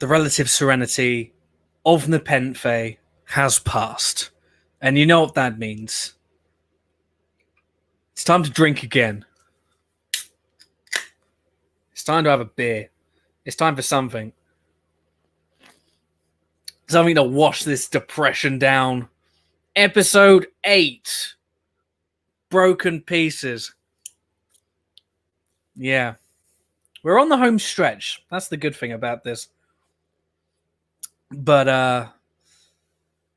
the relative serenity of Nepenthe has passed. And you know what that means. It's time to drink again. It's time to have a beer. It's time for something. Something to wash this depression down. Episode 8. Broken Pieces. Yeah. We're on the home stretch. That's the good thing about this. But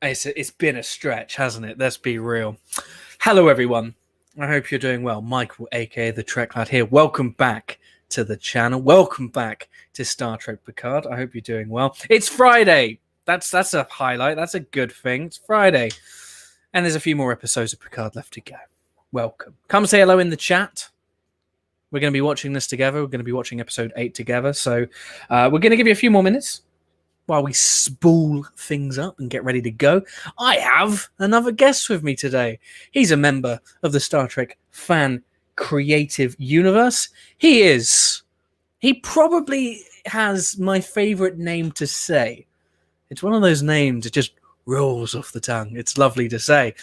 it's been a stretch, hasn't it? Let's be real. Hello, everyone. I hope you're doing well. Michael, aka the Trek Lad here. Welcome back to the channel. Welcome back to Star Trek Picard. I hope you're doing well. It's Friday. That's a highlight. That's a good thing. It's Friday. And there's a few more episodes of Picard left to go. Welcome. Come say hello in the chat. We're going to be watching this together. We're going to be watching episode 8 together. So we're going to give you a few more minutes while we spool things up and get ready to go. I have another guest with me today. He's a member of the Star Trek fan creative universe. He probably has my favorite name to say. It's one of those names that just rolls off the tongue. It's lovely to say.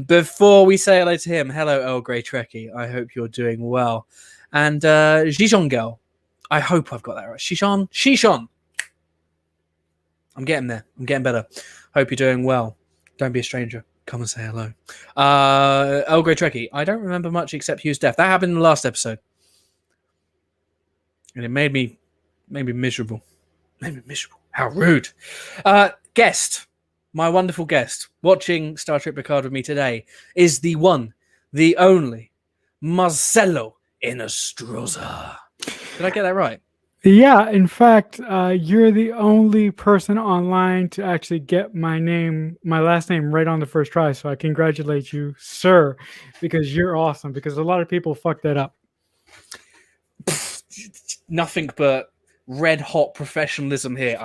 Before we say hello to him, hello, Earl Grey Trekkie. I hope you're doing well. And Shishon Girl. I hope I've got that right. Shishon. I'm getting there. I'm getting better. Hope you're doing well. Don't be a stranger. Come and say hello. Earl Grey Trekkie. I don't remember much except Hugh's death. That happened in the last episode. And it made me miserable. How rude. Guest. My wonderful guest watching Star Trek Picard with me today is the one, the only, Marcelo Inostroza. Did I get that right? Yeah, in fact, you're the only person online to actually get my last name right on the first try. So I congratulate you, sir, because you're awesome. Because a lot of people fuck that up. Nothing but red hot professionalism here.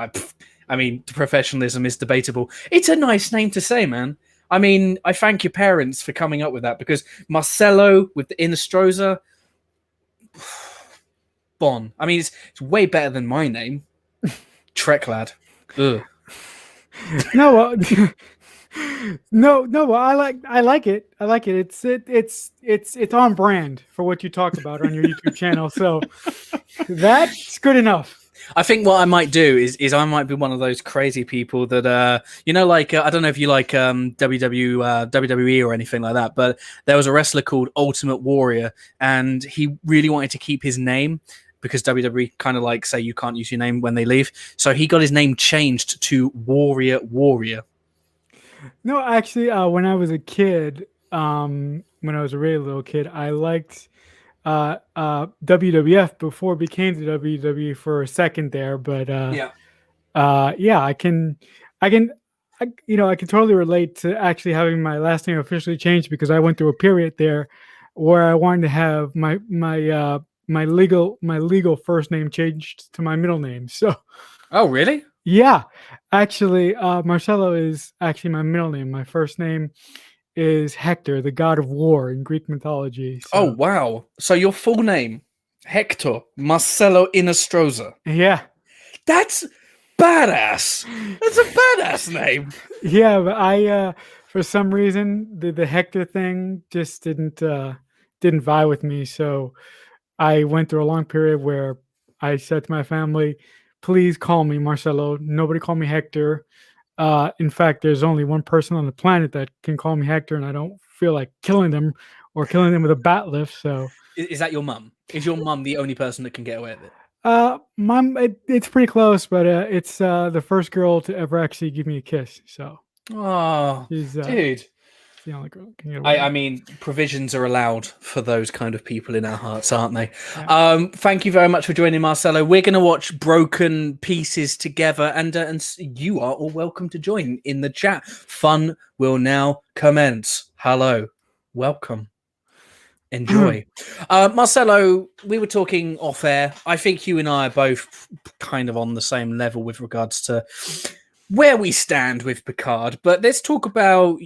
I mean, the professionalism is debatable. It's a nice name to say, man. I mean, I thank your parents for coming up with that because Marcelo with the Inostroza. Bon. I mean, it's way better than my name, Trek Lad. Ugh. No, no. I like it. I like it. It's on brand for what you talk about on your YouTube channel. So that's good enough. I think what I might do is I might be one of those crazy people that like I don't know if you like WWE or anything like that, but there was a wrestler called Ultimate Warrior, and he really wanted to keep his name because WWE kind of like say you can't use your name when they leave, so he got his name changed to Warrior. No, actually, when I was a kid, when I was a really little kid, I liked WWF before it became the WWE for a second there, but I can totally relate to actually having my last name officially changed because I went through a period there where I wanted to have my legal first name changed to my middle name. So, oh really? Yeah, actually, Marcelo is actually my middle name. My first name is Hector, the god of war in Greek mythology. So. Oh, wow. So your full name, Hector Marcelo Inostroza. Yeah. That's badass. That's a badass name. Yeah, but I, for some reason, the Hector thing just didn't vibe with me. So I went through a long period where I said to my family, please call me Marcelo. Nobody call me Hector. In fact, there's only one person on the planet that can call me Hector, and I don't feel like killing them or killing them with a bat lift. So, is that your mum? Is your mum the only person that can get away with it? Mom, it's pretty close, but it's the first girl to ever actually give me a kiss. So, dude. The only girl can get away. I mean, provisions are allowed for those kind of people in our hearts, aren't they? Yeah. Thank you very much for joining, Marcelo. We're going to watch Broken Pieces together, and you are all welcome to join in the chat. Fun will now commence. Hello, welcome, enjoy. Marcelo, we were talking off air. I think you and I are both kind of on the same level with regards to where we stand with Picard, but let's talk about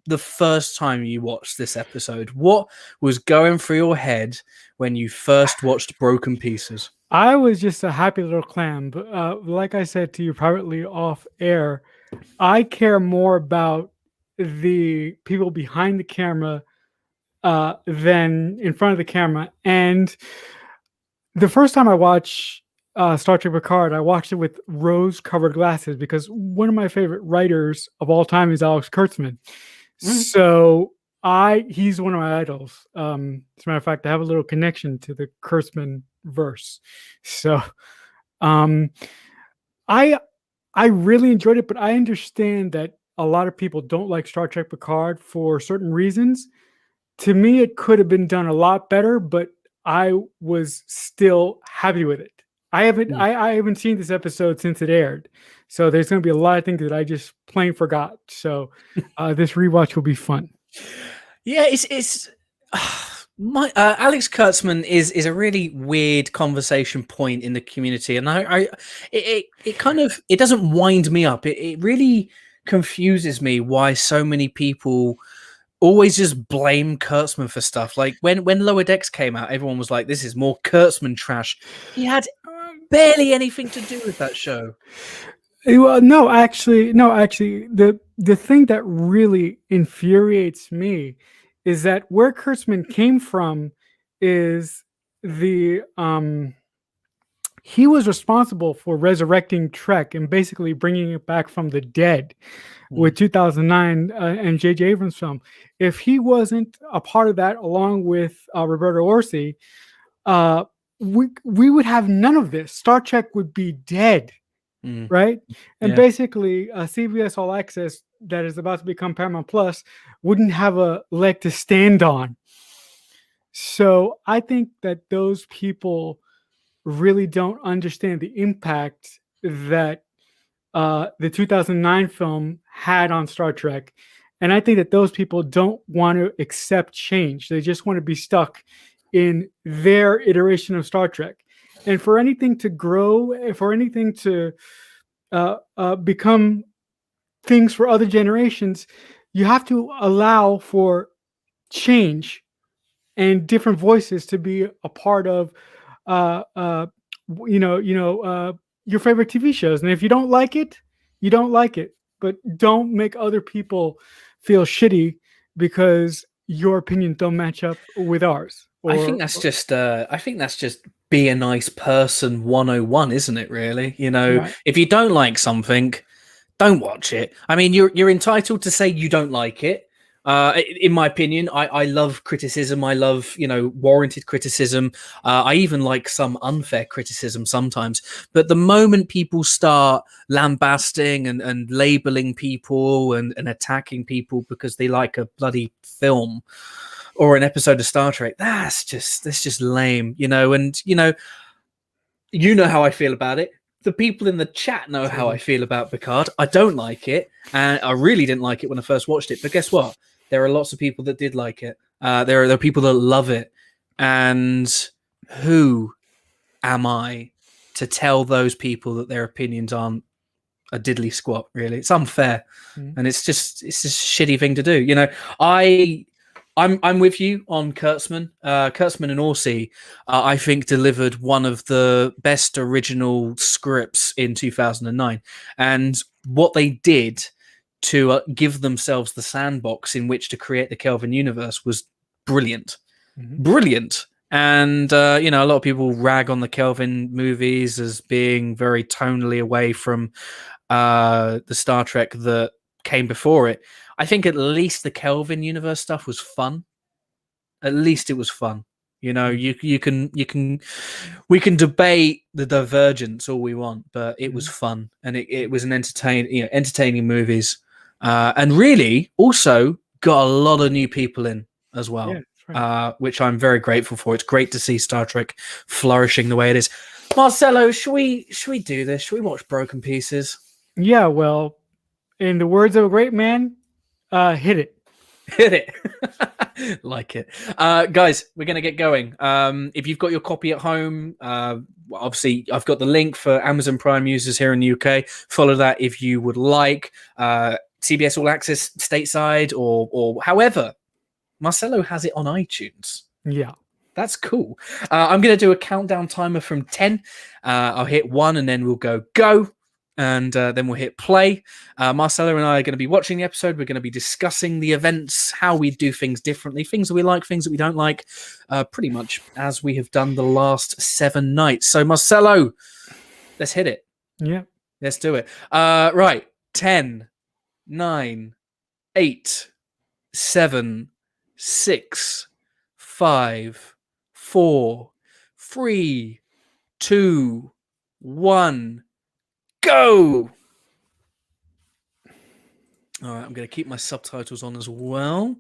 the first time you watched this episode. What was going through your head when you first watched Broken Pieces? I was just a happy little clam, but like I said to you privately off air, I care more about the people behind the camera than in front of the camera. And the first time I watched Star Trek Picard, I watched it with rose-covered glasses because one of my favorite writers of all time is Alex Kurtzman. Mhm. So he's one of my idols. As a matter of fact, I have a little connection to the Kurtzman verse. So um, I I really enjoyed it, but I understand that a lot of people don't like Star Trek Picard for certain reasons. To me, it could have been done a lot better, but I was still happy with it. Mm. I haven't seen this episode since it aired, so there's going to be a lot of things that I just plain forgot. So this rewatch will be fun. Yeah, it's my Alex Kurtzman is a really weird conversation point in the community, and it kind of it doesn't wind me up. It really confuses me why so many people always just blame Kurtzman for stuff. Like when Lower Decks came out, everyone was like, "This is more Kurtzman trash." He had barely anything to do with that show. Well, no, actually, the thing that really infuriates me is that where Kurtzman came from is the he was responsible for resurrecting Trek and basically bringing it back from the dead with Mm, 2009 and J.J. Abrams' film. If he wasn't a part of that, along with Roberto Orsi, uh, we would have none of this. Star Trek would be dead, mm, right? And yeah. basically, CBS All Access that is about to become Paramount Plus wouldn't have a leg to stand on. So I think that those people really don't understand the impact that the 2009 film had on Star Trek. And I think that those people don't want to accept change. They just want to be stuck in their iteration of Star Trek. And for anything to grow, for anything to become things for other generations, you have to allow for change and different voices to be a part of uh, uh, your favorite TV shows. And if you don't like it, you don't like it. But don't make other people feel shitty because your opinions don't match up with ours. I think that's just be a nice person 101, isn't it, really? You know, Right. if you don't like something, don't watch it. I mean, you're entitled to say you don't like it. In my opinion, I love criticism. I love warranted criticism. I even like some unfair criticism sometimes. But the moment people start lambasting and labeling people and attacking people because they like a bloody film or an episode of Star Trek, that's just lame, And you know how I feel about it. The people in the chat know how I feel about Picard. I don't like it, and I really didn't like it when I first watched it. But guess what? There are lots of people that did like it. There are people that love it, and who am I to tell those people that their opinions aren't a diddly squat? Really, it's unfair, Mhm. and it's just a shitty thing to do. I I'm with you on Kurtzman. Kurtzman and Orsi, I think, delivered one of the best original scripts in 2009. And what they did to give themselves the sandbox in which to create the Kelvin universe was brilliant. Mhm. Brilliant. And, a lot of people rag on the Kelvin movies as being very tonally away from the Star Trek that came before it. I think at least the Kelvin universe stuff was fun. At least it was fun. Mhm. You can we can debate the divergence all we want, but it was Mhm. fun and it was an entertaining movies, and really also got a lot of new people in as Yeah, well, that's right. which I'm very grateful for. It's great to see Star Trek flourishing the way it is. Marcelo, should we do this? Should we watch Broken Pieces? Yeah, well, in the words of a great man, hit it. Hit it. Like it. Guys, we're going to get going. If you've got your copy at home, obviously I've got the link for Amazon Prime users here in the UK. Follow that if you would like. CBS All Access stateside or however. Marcelo has it on iTunes. Yeah. That's cool. I'm going to do a countdown timer from 10. I'll hit 1 and then we'll go. And then we'll hit play. Marcelo and I are going to be watching the episode. We're going to be discussing the events, how we do things differently, things that we like, things that we don't like, pretty much as we have done the last 7 nights. So, Marcelo, let's hit it. Yeah. Let's do it. Right. 10, 9, 8, 7, 6, 5, 4, 3, 2, 1, go! All right, I'm going to keep my subtitles on as well.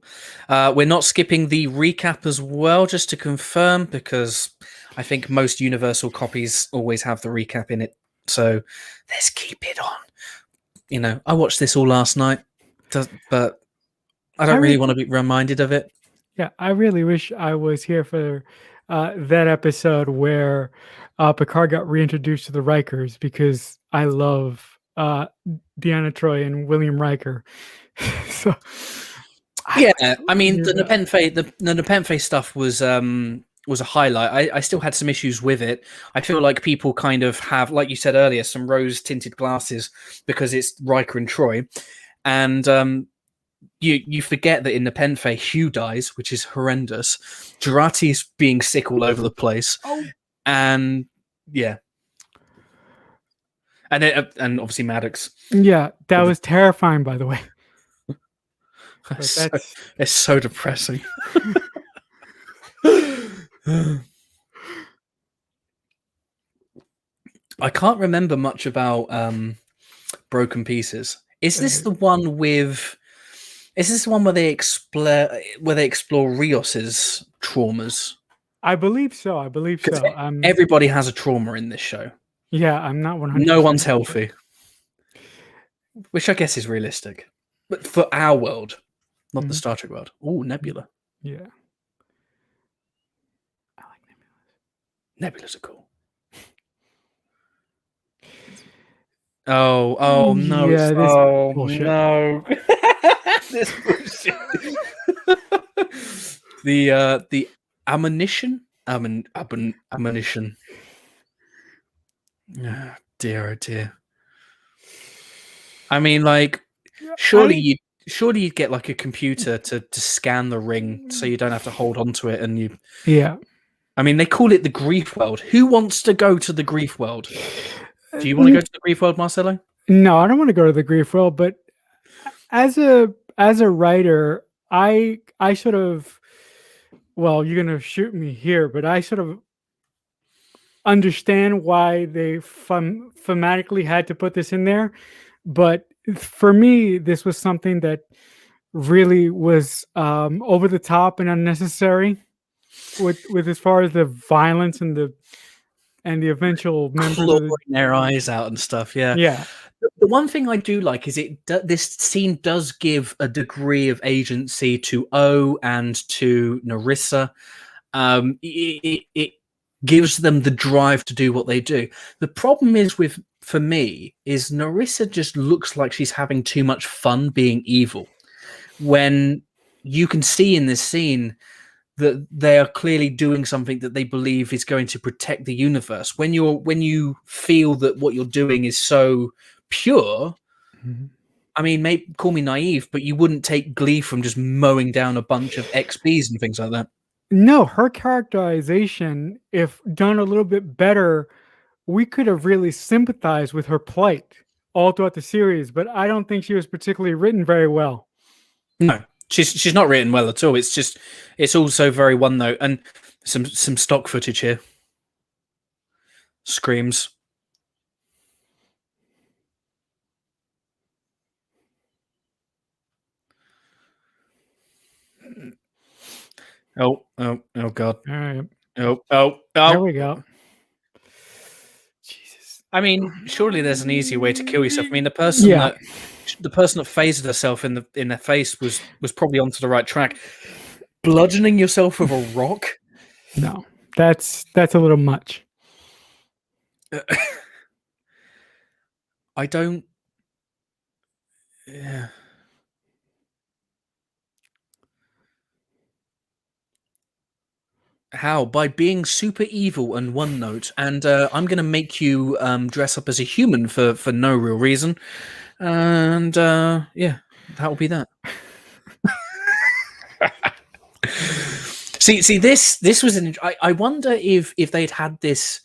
We're not skipping the recap as well, just to confirm, because I think most universal copies always have the recap in it. So let's keep it on. You know, I watched this all last night, but I don't really want to be reminded of it. Yeah, I really wish I was here for that episode where Picard got reintroduced to the Rikers, because I love Deanna Troi and William Riker. So, yeah, I mean, the Nepenthe stuff was a highlight. I still had some issues with it. I feel like people kind of have, like you said earlier, some rose-tinted glasses because it's Riker and Troi, and you forget that in Nepenthe, Hugh dies, which is horrendous. Jurati's being sick all over the place, and yeah, and obviously Maddox. Yeah, that was terrifying, by the way. It's so depressing. I can't remember much about Broken Pieces. Is this the one with? Is this the one where they explore Rios's traumas? I believe so. Everybody has a trauma in this show. Yeah, I'm not 100%. No one's healthy, which I guess is realistic, but for our world, not the Star Trek world. Oh, Nebula. Yeah, I like Nebulas. Nebulas are cool. Oh no! Yeah, oh bullshit. No! This bullshit. The ammunition. Ammunition. Oh, dear, oh dear. I mean, like, surely you'd get like a computer to scan the ring, so you don't have to hold on to it, and you. Yeah. I mean, they call it the grief world. Who wants to go to the grief world? Do you want to go to the grief world, Marcelo? No, I don't want to go to the grief world. But as a writer, I sort of, well, you're gonna shoot me here, but I sort of understand why they thematically had to put this in there. But for me, this was something that really was over the top and unnecessary with as far as the violence and the eventual members clawing their eyes out and stuff. Yeah. The one thing I do like is this scene does give a degree of agency to O and to Narissa. It gives them the drive to do what they do. The problem is for me is Narissa just looks like she's having too much fun being evil, when you can see in this scene that they are clearly doing something that they believe is going to protect the universe. When you feel that what you're doing is so pure, I mean, call me naive, but you wouldn't take glee from just mowing down a bunch of XPs and things like that. No, her characterization, if done a little bit better, we could have really sympathized with her plight all throughout the series, but I don't think she was particularly written very well. No, she's not written well at all. It's also very one note, and some stock footage here. Screams. Oh God. All right. Oh. There we go. Jesus. I mean, surely there's an easier way to kill yourself. I mean, the person that phased herself in the face was probably onto the right track. Bludgeoning yourself with a rock? No, that's a little much. I don't. Yeah. How? By being super evil and one note, and I'm going to make you dress up as a human for no real reason, and yeah, that will be that. See, this was an. I wonder if they'd had this.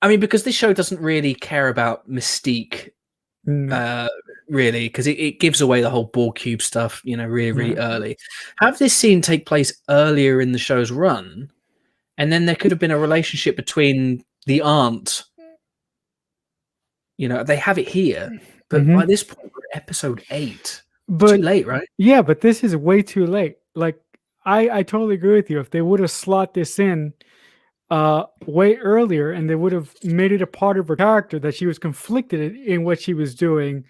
I mean, because this show doesn't really care about Mystique, No. really, because it gives away the whole ball cube stuff, really Yeah. early. Have this scene take place earlier in the show's run, and then there could have been a relationship between the aunt. They have it here, but by Mhm. this point, we're at episode 8. It's too But late, right? yeah, but this is way too late. Like I totally agree with you. If they would have slot this in way earlier and they would have made it a part of her character that she was conflicted in what she was doing,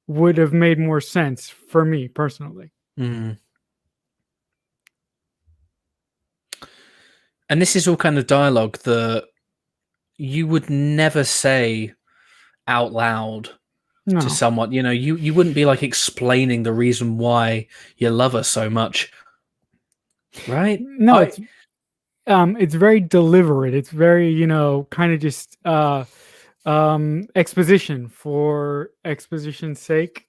would have made more sense for me personally. Mm. And this is all kind of dialogue that you would never say out loud to No. someone. You wouldn't be like explaining the reason why you love her so much, right? No, it's very deliberate. It's very, kind of just exposition for exposition's sake.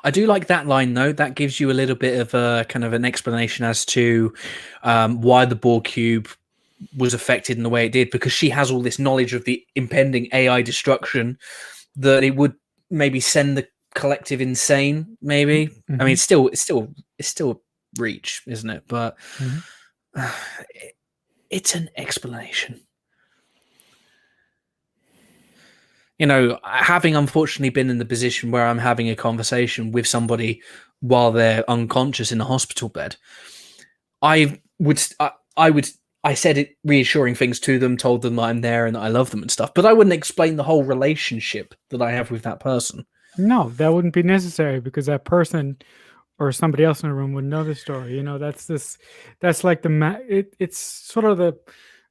I do like that line though. That gives you a little bit of a kind of an explanation as to why the Borg cube was affected in the way it did, because she has all this knowledge of the impending AI destruction that it would maybe send the collective insane. Maybe. I mean, it's still a reach, isn't it? But it's an explanation. Having unfortunately been in the position where I'm having a conversation with somebody while they're unconscious in a hospital bed, I said it reassuring things to them, told them that I'm there and that I love them and stuff, but I wouldn't explain the whole relationship that I have with that person. No, that wouldn't be necessary because that person or somebody else in the room would know the story. That's like it's sort of the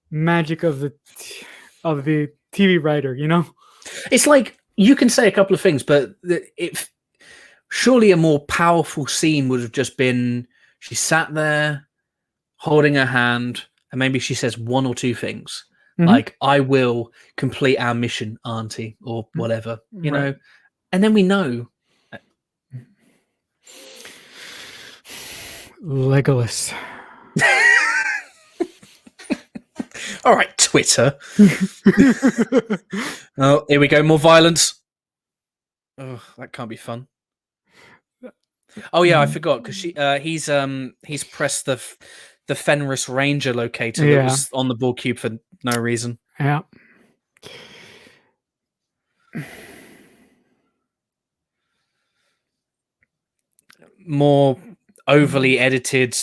magic of the TV writer. It's like you can say a couple of things, but surely a more powerful scene would have just been she sat there holding her hand, and maybe she says one or two things like, "I will complete our mission, Auntie," or whatever, Right. and then we know. Legolas. All right, Twitter. Oh, here we go. More violence. Oh, that can't be fun. Oh yeah, I forgot because he's pressed the Fenris Ranger locator that was on the Borg cube for no reason. Yeah. More overly edited.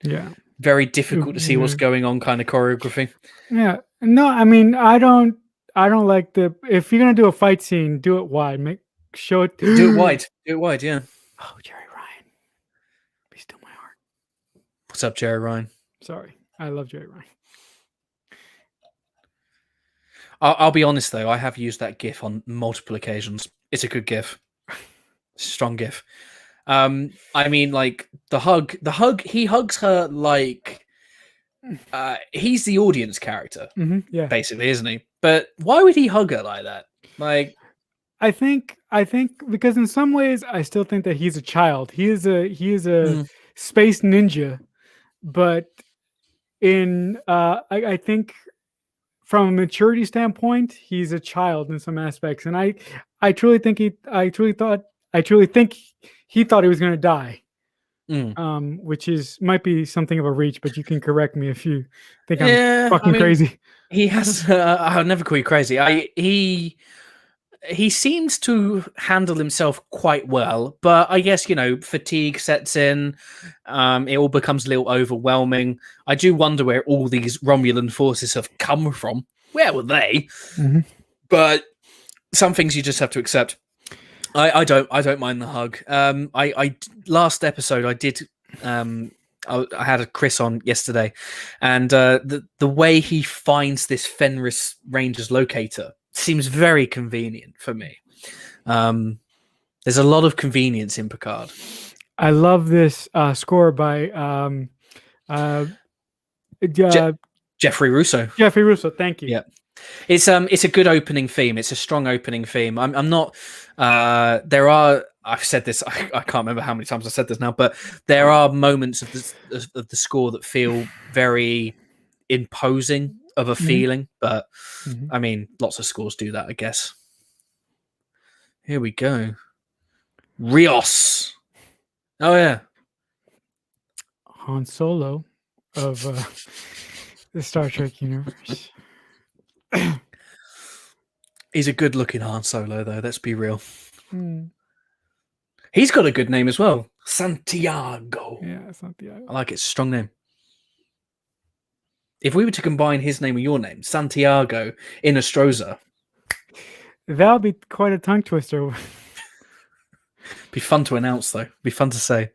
Yeah. Very difficult to see what's going on kind of choreography. Yeah. No, I mean, I don't like if you're gonna do a fight scene, do it wide. Show it. Do it wide. Do it wide. Yeah. Oh, Jerry Ryan. Be still my heart. What's up, Jerry Ryan? Sorry, I love Jerry Ryan. I'll be honest though, I have used that GIF on multiple occasions. It's a good GIF. Strong GIF. I mean, like the hug. He hugs her like he's the audience character, Yeah, basically, isn't he? But why would he hug her like that? Like, I think because in some ways I still think that he's a child. He is a space ninja, but I think from a maturity standpoint, he's a child in some aspects, and I truly think he thought he was going to die. Which might be something of a reach, but you can correct me if you think I'm fucking crazy. He has. I'll never call you crazy. He seems to handle himself quite well, but I guess fatigue sets in. It all becomes a little overwhelming. I do wonder where all these Romulan forces have come from. Where were they? But some things you just have to accept. I don't mind the hug. I last episode I did. I had a Chris on yesterday, and the way he finds this Fenris Rangers locator seems very convenient for me. There's a lot of convenience in Picard. I love this score by Jeffrey Russo. Jeffrey Russo. Thank you. Yeah. It's a good opening theme. It's a strong opening theme. I'm not. There are. I've said this. I can't remember how many times I said this now, but there are moments of the score that feel very imposing of a feeling. But I mean, lots of scores do that, I guess. Here we go. Rios. Oh yeah. Han Solo of the Star Trek universe. He's a good-looking Han Solo, though. Let's be real. He's got a good name as well, Santiago. Yeah, Santiago. I like it. It's a strong name. If we were to combine his name with your name, Santiago in Astroza, that would be quite a tongue twister. Be fun to announce, though. Be fun to say.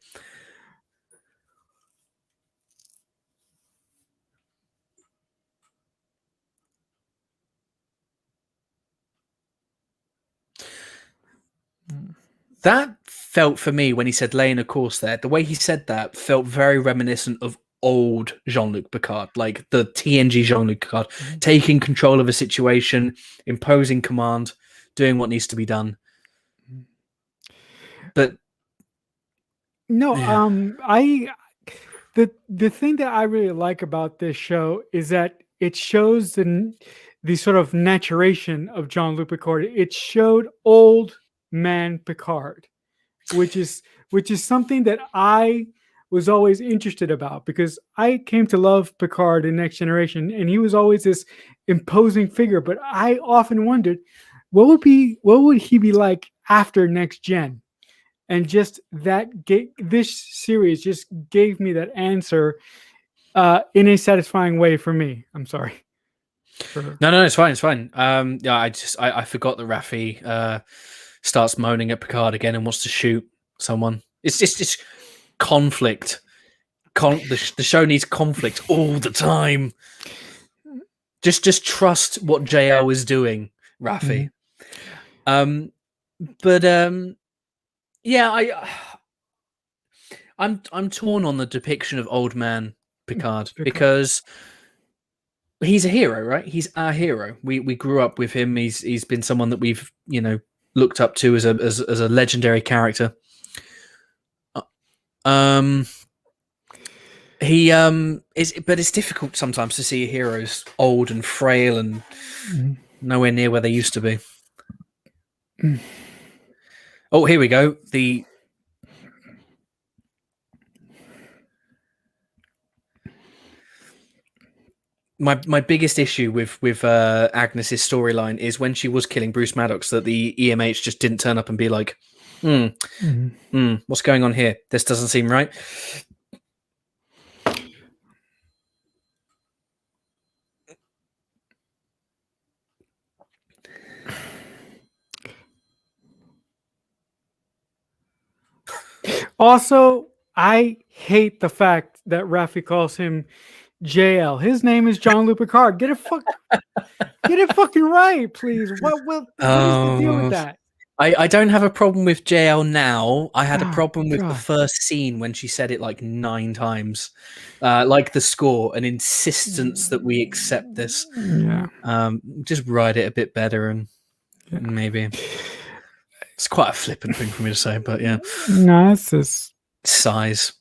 That felt for me when he said laying a course there. The way he said that felt very reminiscent of old Jean-Luc Picard, like the TNG Jean-Luc Picard, taking control of a situation, imposing command, doing what needs to be done. But no, yeah. The thing that I really like about this show is that it shows the sort of maturation of Jean-Luc Picard. It showed old man Picard, which is something that I was always interested about, because I came to love Picard in Next Generation, and he was always this imposing figure. But I often wondered, what would he be like after Next Gen? And just this series just gave me that answer in a satisfying way for me. I'm sorry. No, it's fine. It's fine. Yeah, I forgot that Raffi starts moaning at Picard again and wants to shoot someone. It's just conflict. The show needs conflict all the time. Just trust what JL is doing, Raffi. Yeah, I'm torn on the depiction of old man Picard, because he's a hero, right? He's our hero. We grew up with him. He's been someone that we've looked up to as a legendary character. But it's difficult sometimes to see heroes old and frail and nowhere near where they used to be. Oh, here we go. My biggest issue with Agnes's storyline is when she was killing Bruce Maddox, that the EMH just didn't turn up and be like, what's going on here? This doesn't seem right. Also, I hate the fact that Raffi calls him JL. His name is Jean-Luc Picard. Get it fucking right, please. What is the deal with that? I don't have a problem with JL now. I had a problem with the first scene when she said it like 9 times. Like the score, an insistence that we accept this. Yeah. Just write it a bit better, and maybe it's quite a flippant thing for me to say, but yeah. No, it's just size.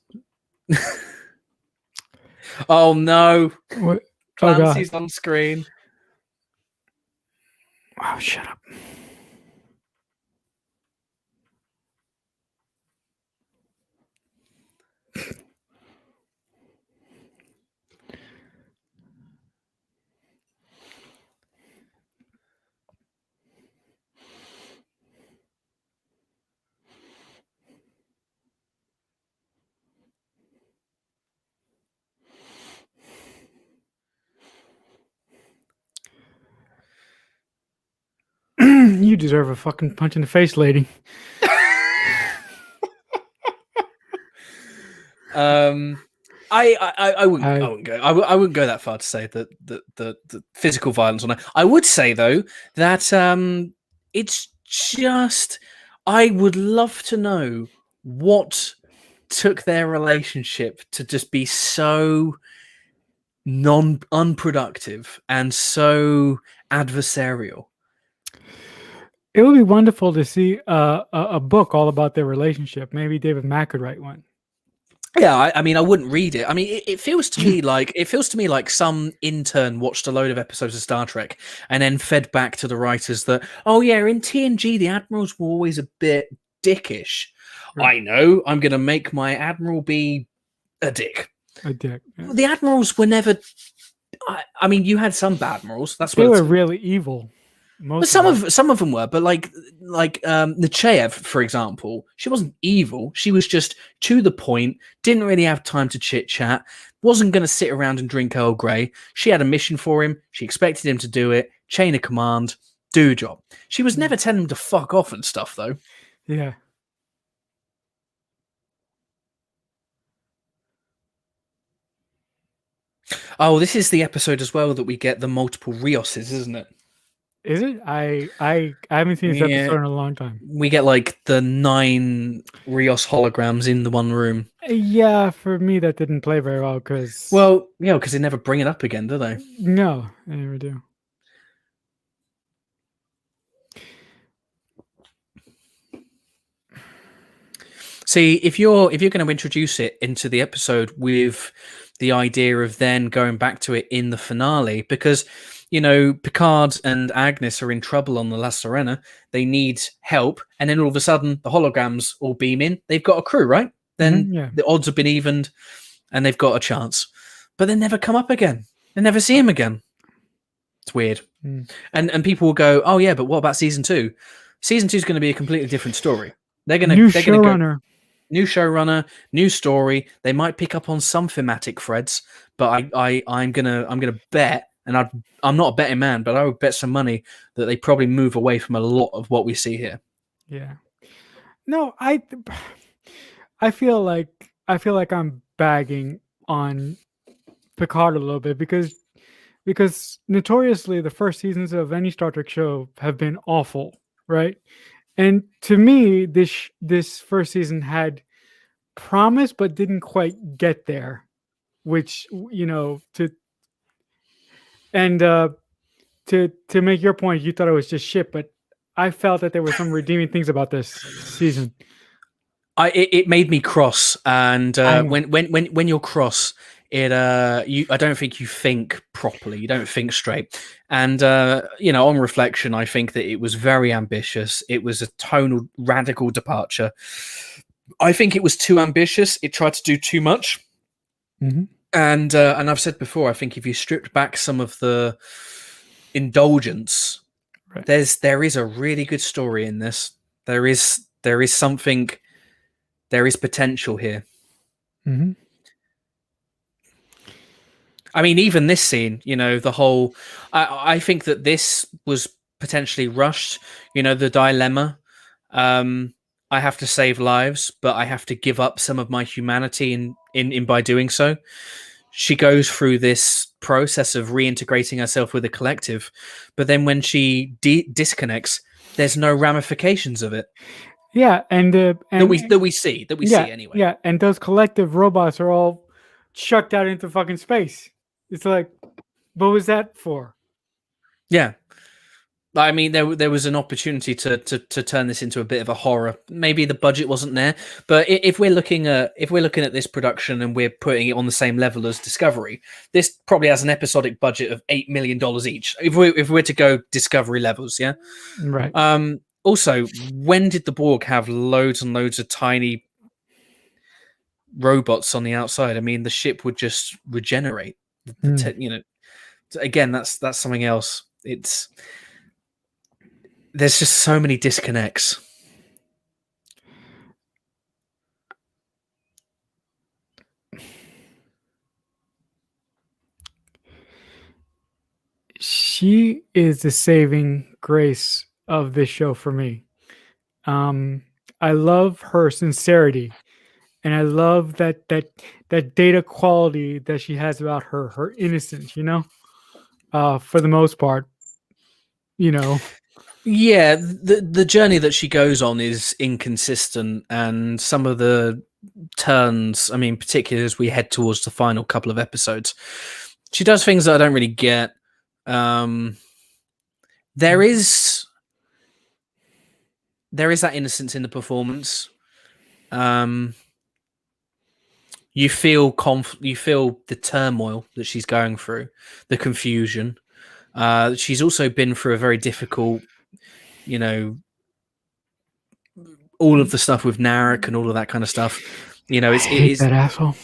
Oh no! What? Clancy's on screen. Oh, shut up. You deserve a fucking punch in the face, lady. I wouldn't go. I wouldn't go that far to say that the physical violence on it. I would say though that it's just I would love to know what took their relationship to just be so unproductive and so adversarial. It would be wonderful to see a book all about their relationship. Maybe David Mack could write one. Yeah, I mean, I wouldn't read it. I mean, it feels to me like some intern watched a load of episodes of Star Trek and then fed back to the writers that, oh yeah, in TNG the admirals were always a bit dickish. Right. I know, I'm going to make my admiral be a dick. A dick. Yeah. The admirals were never. I mean, you had some bad admirals. That's They what were really evil. Most some of them were, but like Nechayev, for example, she wasn't evil. She was just to the point. Didn't really have time to chit chat. Wasn't going to sit around and drink Earl Grey. She had a mission for him. She expected him to do it. Chain of command, do a job. She was never telling him to fuck off and stuff, though. Yeah. Oh, this is the episode as well that we get the multiple Rioses, isn't it? Is it? I haven't seen this episode in a long time. We get like the 9 Rios holograms in the one room. Yeah, for me that didn't play very well because. Well, yeah, because they never bring it up again, do they? No, they never do. See, if you're going to introduce it into the episode with the idea of then going back to it in the finale, because Picard and Agnes are in trouble on the La Sirena, they need help, and then all of a sudden the holograms all beam in. They've got a crew, right? Then the odds have been evened, and they've got a chance. But they never come up again. They never see him again. It's weird. And people will go, oh yeah, but what about season 2? Season 2 is going to be a completely different story. They're going to new showrunner. New showrunner, new story. They might pick up on some thematic threads, but I'm gonna bet, and I'm not a betting man, but I would bet some money that they probably move away from a lot of what we see here. Yeah. No, I feel like I'm bagging on Picard a little bit because notoriously the first seasons of any Star Trek show have been awful, right? And to me, this first season had promise, but didn't quite get there. Which to make your point, you thought it was just shit, but I felt that there were some redeeming things about this season. It made me cross, and when you're cross, I don't think you think properly. You don't think straight. And on reflection, I think that it was very ambitious. It was a tonal radical departure. I think it was too ambitious. It tried to do too much. Mm-hmm. And I've said before, I think if you stripped back some of the indulgence, right, there is a really good story in this. There is something. There is potential here. Mm-hmm. I mean, even this scene, the whole. I think that this was potentially rushed. The dilemma. I have to save lives, but I have to give up some of my humanity in by doing so. She goes through this process of reintegrating herself with the collective, but then when she disconnects, there's no ramifications of it. Yeah, and that we see anyway. Yeah, and those collective robots are all chucked out into fucking space. It's like, what was that for? Yeah. I mean, there was an opportunity to turn this into a bit of a horror. Maybe the budget wasn't there, but if we're looking at this production and we're putting it on the same level as Discovery, this probably has an episodic budget of $8 million each. If we're to go Discovery levels, yeah, right. Also, when did the Borg have loads and loads of tiny robots on the outside? I mean, the ship would just regenerate. Again, that's something else. There's just so many disconnects. She is the saving grace of this show for me. I love her sincerity, and I love that data quality that she has about her innocence. For the most part, Yeah, the journey that she goes on is inconsistent, and some of the turns, I mean, particularly as we head towards the final couple of episodes, she does things that I don't really get. Um, there is that innocence in the performance. Um, you feel you feel the turmoil that she's going through, the confusion. She's also been through a very difficult, you know, all of the stuff with Narek and all of that kind of stuff. You know, I it hate is that asshole.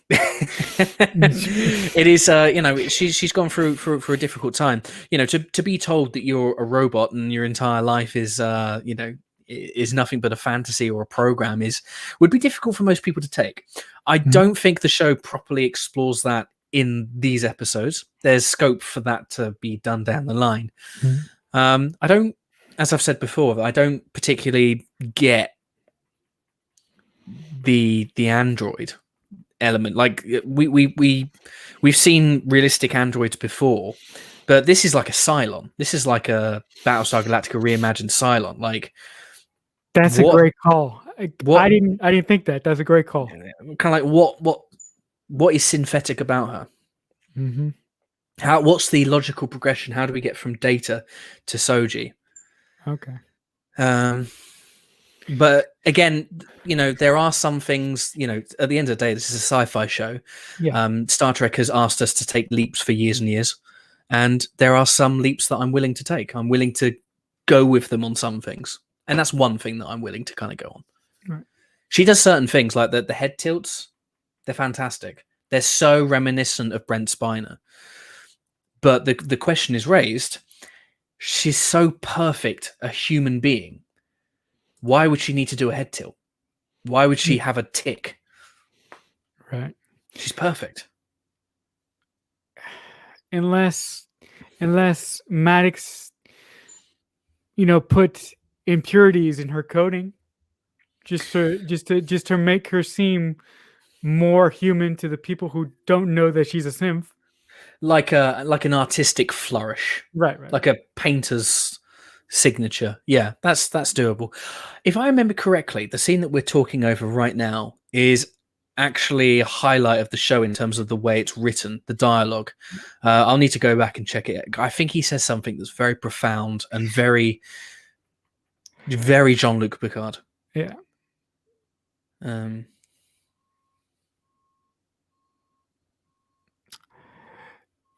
it is you know, she's gone through a difficult time. You know, to be told that you're a robot and your entire life is you know, is nothing but a fantasy or a program would be difficult for most people to take. I don't think the show properly explores that in these episodes. There's scope for that to be done down the line. I don't, as I've said before, I don't particularly get the android element. Like we've seen realistic androids before, but this is like a Cylon. This is like a Battlestar Galactica reimagined Cylon. Like That's a what great call. I what didn't think that. That's a great call. kind of like what is synthetic about her? Mm-hmm. What's the logical progression? How do we get from Data to Soji? Okay. But again, you know, there are some things, you know, at the end of the day, this is a sci-fi show. Yeah. Star Trek has asked us to take leaps for years and years. And there are some leaps that I'm willing to take. I'm willing to go with them on some things. And that's one thing that I'm willing to kind of go on. Right. She does certain things like the head tilts. They're fantastic. They're so reminiscent of Brent Spiner. But the question is raised, she's so perfect a human being. Why would she need to do a head tilt? Why would she have a tick? Right. She's perfect. Unless Maddox, you know, put impurities in her coding just to make her seem more human to the people who don't know that she's a synth. Like an artistic flourish. Right. Like a painter's signature. Yeah, that's doable. If I remember correctly, the scene that we're talking over right now is actually a highlight of the show in terms of the way it's written, the dialogue. I'll need to go back and check it. I think he says something that's very profound and very, very Jean-Luc Picard. Yeah.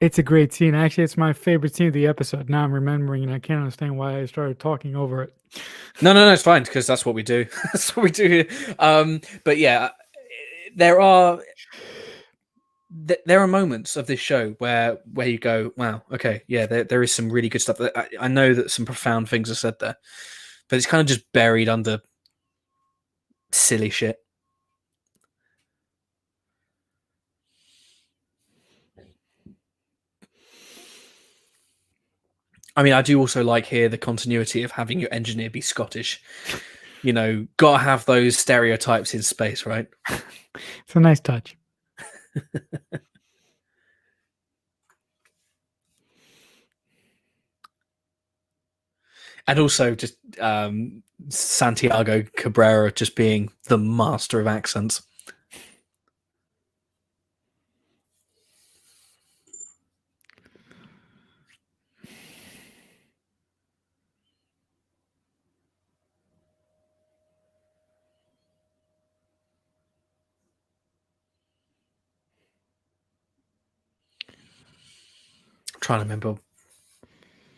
It's a great scene. Actually, it's my favorite scene of the episode. Now I'm remembering, and I can't understand why I started talking over it. No, it's fine because that's what we do. That's what we do here. But yeah, there are moments of this show where you go, wow, okay, yeah, there is some really good stuff. I know that some profound things are said there, but it's kind of just buried under silly shit. I mean, I do also like here the continuity of having your engineer be Scottish. You know, gotta have those stereotypes in space, right? It's a nice touch. And also just Santiago Cabrera just being the master of accents. I'm trying to remember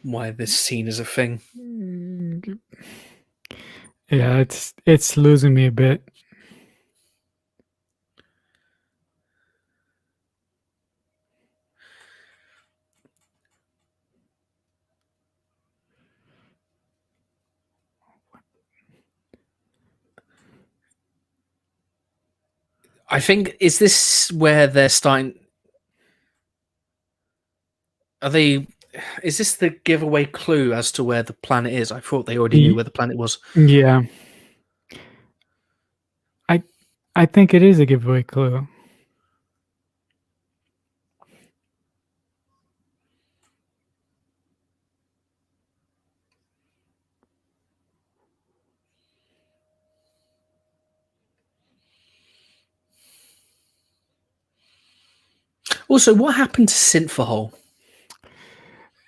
why this scene is a thing. Yeah, it's losing me a bit. I think, is this where they're starting? Is this the giveaway clue as to where the planet is? I thought they already knew where the planet was. Yeah. I think it is a giveaway clue. Also, what happened to Synthahol?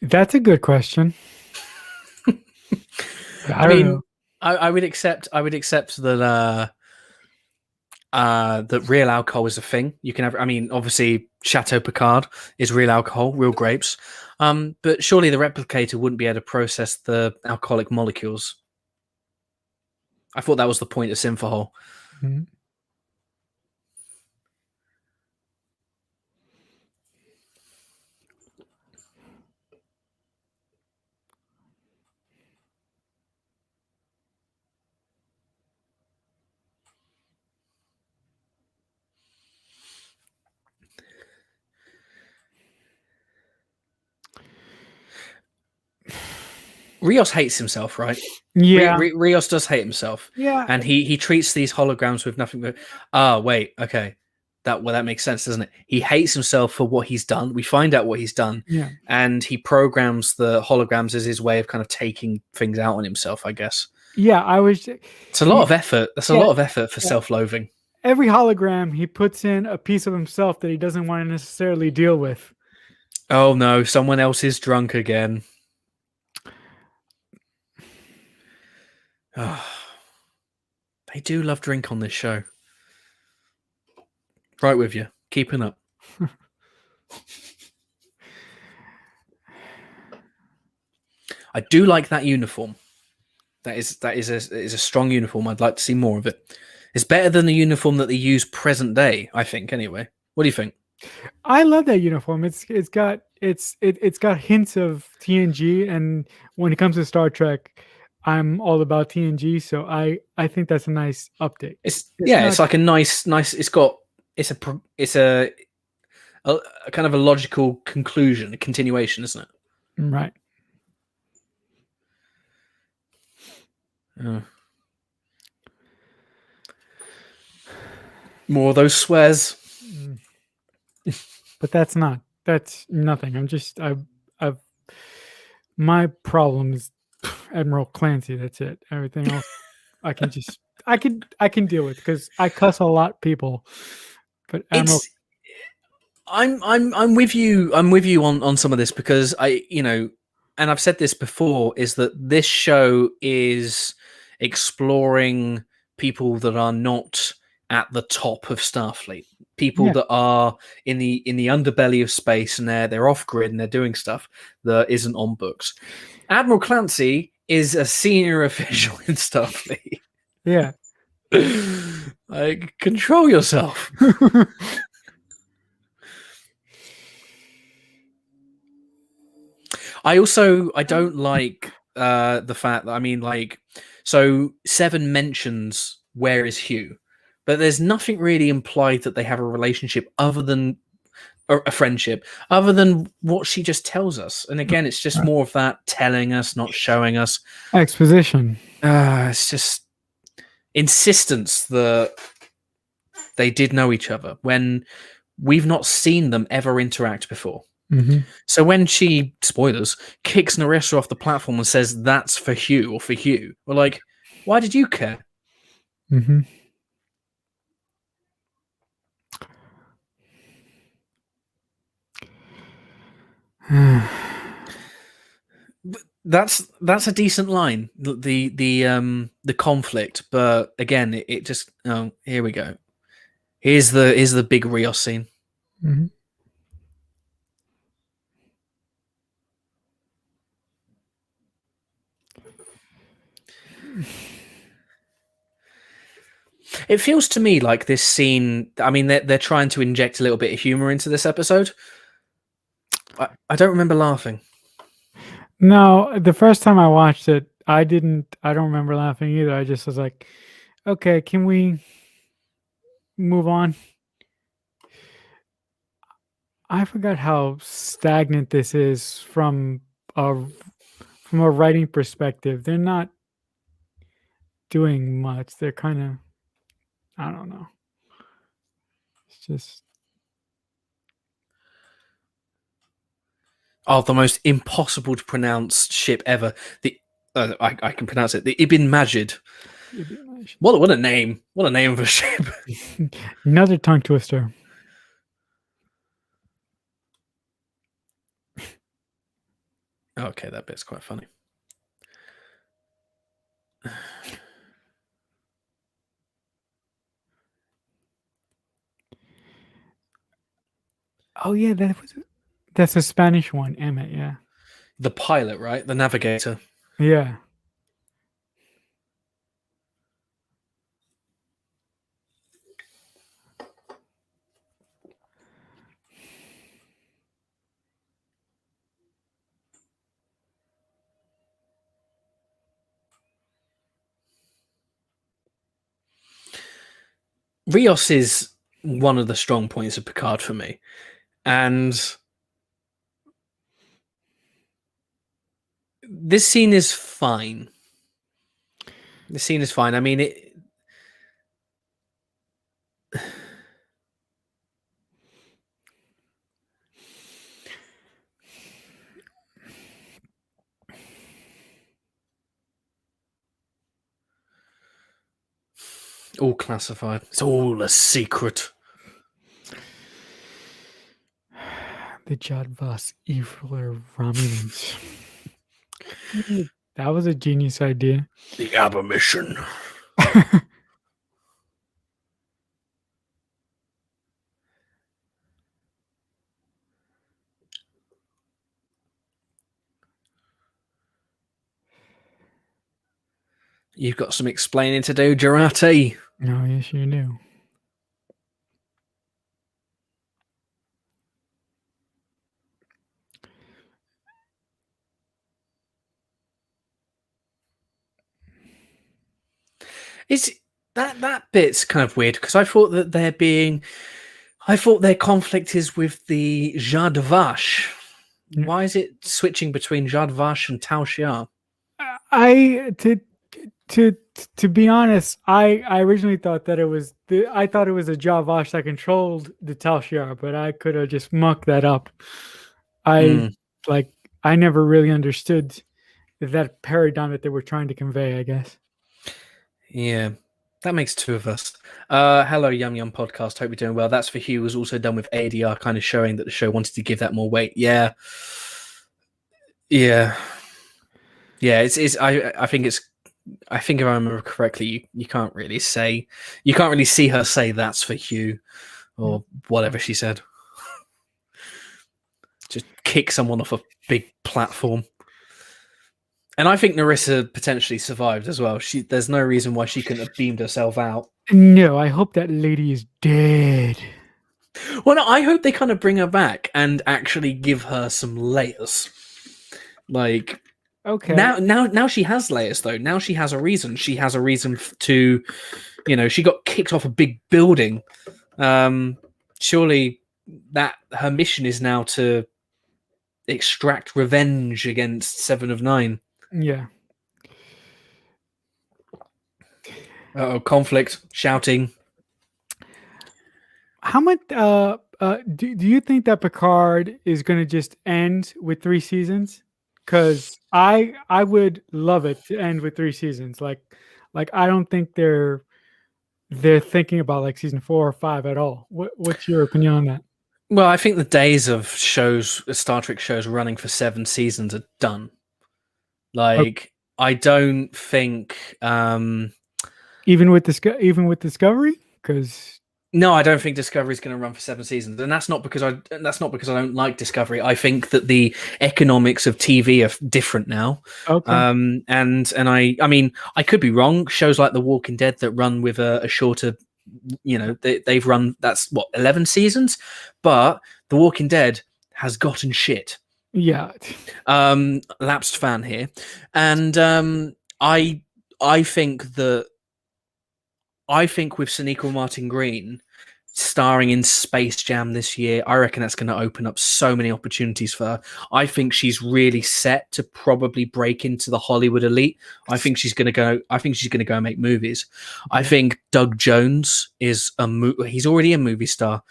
That's a good question. I I don't know. mean, I would accept. I would accept that. That real alcohol is a thing. You can have. I mean, obviously, Chateau Picard is real alcohol, real grapes. But surely the replicator wouldn't be able to process the alcoholic molecules. I thought that was the point of Synthahol. Mhm. Rios hates himself, right? Yeah. Rios does hate himself, Yeah. and he treats these holograms with nothing but. Ah, wait, okay, that makes sense, doesn't it? He hates himself for what he's done. We find out what he's done, Yeah. and he programs the holograms as his way of kind of taking things out on himself. I guess Yeah. I was. it's a lot of effort. That's a Yeah. lot of effort for Yeah. self-loathing. Every hologram, he puts in a piece of himself that he doesn't want to necessarily deal with. Oh no, someone else is drunk again. Oh, they do love drink on this show. Right with you, keeping up. I do like that uniform. That is a strong uniform. I'd like to see more of it. It's better than the uniform that they use present day, I think. Anyway, what do you think? I love that uniform. It's got hints of TNG, and when it comes to Star Trek, I'm all about TNG. So I think that's a nice update. It's It's yeah, not it's like a nice. It's a kind of a logical conclusion, a continuation, isn't it? right. More of those swears. But that's nothing. I've my problem is Admiral Clancy. That's it. Everything else I can deal with because I cuss a lot people. But Admiral, It's I'm with you. I'm with you on some of this because and I've said this before, is that this show is exploring people that are not at the top of Starfleet, people yeah, that are in the underbelly of space, and they're off grid and they're doing stuff that isn't on books. Admiral Clancy is a senior official in Starfleet. yeah. Like, control yourself. I don't like the fact that, I mean, like, so Seven mentions where is Hugh, but there's nothing really implied that they have a relationship other than a friendship, other than what she just tells us. And again, it's just more of that telling us, not showing us. Exposition. It's just insistence that they did know each other when we've not seen them ever interact before. Mm-hmm. So when she, spoilers, kicks Narissa off the platform and says that's for Hugh or for Hugh, we're like, why did you care? Mm-hmm. That's a decent line. The conflict, but again, it just here we go. Here's the big Rios scene. Mm-hmm. It feels to me like this scene. I mean, they're trying to inject a little bit of humor into this episode. I don't remember laughing. No, the first time I watched it, I don't remember laughing either. I just was like, okay, can we move on? I forgot how stagnant this is from a writing perspective. They're not doing much. They're kind of, I don't know. It's just The most impossible to pronounce ship ever. I can pronounce it. The Ibn Majid. What a name! What a name of a ship. another tongue twister. Okay, that bit's quite funny. Oh yeah, that's a Spanish one, Emmett. Yeah, The pilot, right? The navigator. yeah. Rios is one of the strong points of Picard for me. And this scene is fine. The scene is fine. I mean, it. All classified. It's all a secret. The Jadvas Evil Romulans. That was a genius idea. The Abermission. You've got some explaining to do, Jurati. No, yes, you do. Is that bit's kind of weird because I thought their conflict is with the Jade Vache. Yeah. Why is it switching between Jade Vache and Tao Xia? I to be honest, I originally thought that I thought it was a Javash that controlled the Tal Shiar, but I could have just mucked that up. I like I never really understood that paradigm that they were trying to convey, I guess. Yeah, that makes two of us. Hello, Yum Yum Podcast. Hope you're doing well. That's for Hugh. Was also done with ADR, kind of showing that the show wanted to give that more weight. Yeah. It's. I think it's. I think if I remember correctly, you can't really see her say that's for Hugh or whatever she said. Just kick someone off a big platform. And I think Narissa potentially survived as well. There's no reason why she couldn't have beamed herself out. No, I hope that lady is dead. Well, no, I hope they kind of bring her back and actually give her some layers. Like, okay, now she has layers though. Now she has a reason. She has a reason to, she got kicked off a big building. Surely that her mission is now to extract revenge against Seven of Nine. Yeah. Conflict, shouting. How much do you think that Picard is going to just end with 3 seasons? Because I would love it to end with 3 seasons. Like I don't think they're thinking about like season 4 or 5 at all. What's your opinion on that? Well, I think the days of Star Trek shows running for 7 seasons are done. Like, I don't think even with Discovery, because no, I don't think Discovery is going to run for 7 seasons, and that's not because I don't like Discovery. I think that the economics of TV are different now. Okay. And I mean, I could be wrong. Shows like The Walking Dead that run with a shorter, they've run, that's what, 11 seasons, but The Walking Dead has gotten shit. Yeah. Lapsed fan here, and I think with Sonequa Martin Green starring in Space Jam this year, I reckon that's going to open up so many opportunities for her. I think she's really set to probably break into the Hollywood elite. I think she's going to go and make movies. I think Doug Jones is he's already a movie star.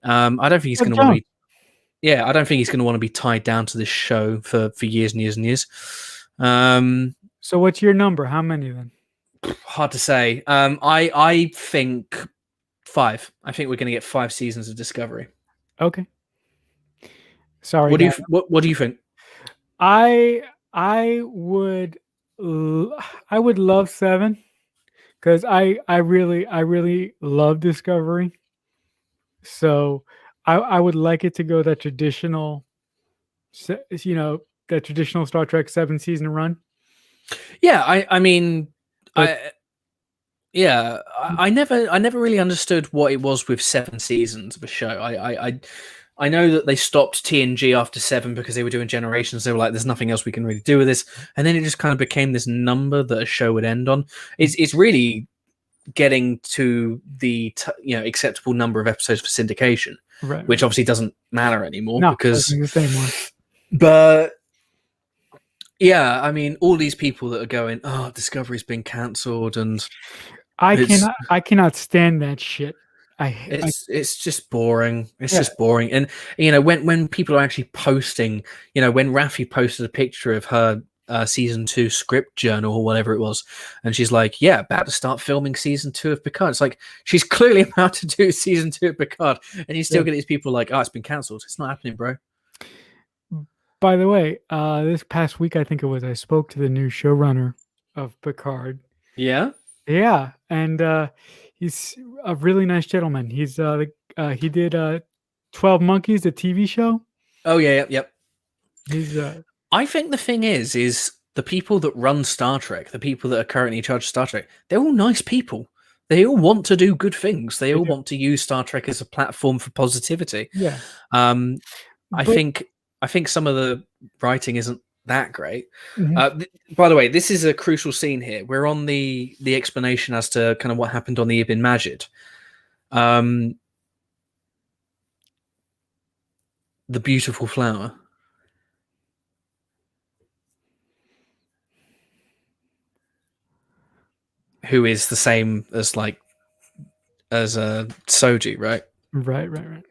I don't think he's going to want to be. Yeah, I don't think he's going to want to be tied down to this show for years and years and years. So what's your number? How many then? Hard to say. I think 5. I think we're going to get 5 seasons of Discovery. Okay. Sorry. What do you think? I I would l- I would love 7 because I really love Discovery. So I would like it to go that traditional, that traditional Star Trek 7 season run. Yeah, I mean, But yeah, I never really understood what it was with 7 seasons of a show. I know that they stopped TNG after 7 because they were doing Generations. They were like, "There's nothing else we can really do with this," and then it just kind of became this number that a show would end on. It's really getting to the acceptable number of episodes for syndication, right, which right. obviously doesn't matter anymore No, I was because. going to say more. But yeah, I mean, all these people that are going, "Oh, Discovery's been cancelled," and it's I cannot stand that shit. I it's just boring. It's Yeah, just boring. And when people are actually posting, when Raffi posted a picture of her season 2 script journal or whatever it was, and she's like, "Yeah, about to start filming season 2 of Picard." It's like she's clearly about to do season 2 of Picard, and you still yeah. get these people like, "Oh, it's been cancelled. It's not happening, bro." By the way, this past week I think it was I spoke to the new showrunner of Picard. Yeah. Yeah, and he's a really nice gentleman. He did 12 Monkeys, the TV show. Oh yeah. Yep. Yep. He's I think the thing is the people that run Star Trek, the people that are currently in charge of Star Trek, they're all nice people. They all want to do good things. They they all do. want to use Star Trek as a platform for positivity. Yeah, Um, I but think I think some of the writing isn't that great. mhm, By the way, this is a crucial scene here. We're on the explanation as to kind of what happened on the Ibn Majid. The beautiful flower, who is the same as Soji, right? right, right, right.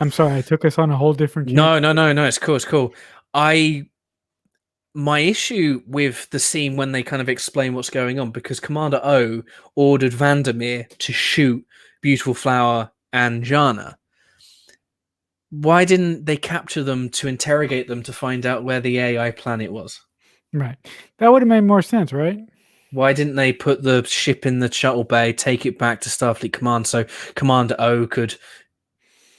I'm sorry, I took us on a whole different tangent. No, no, no, no. It's cool. It's cool. I My issue with the scene when they kind of explain what's going on, because Commander O ordered Vandermeer to shoot Beautiful Flower and Jana. Why didn't they capture them to interrogate them to find out where the AI planet was? Right, that would have made more sense, right? Why didn't they put the ship in the shuttle bay, take it back to Starfleet Command so Commander O could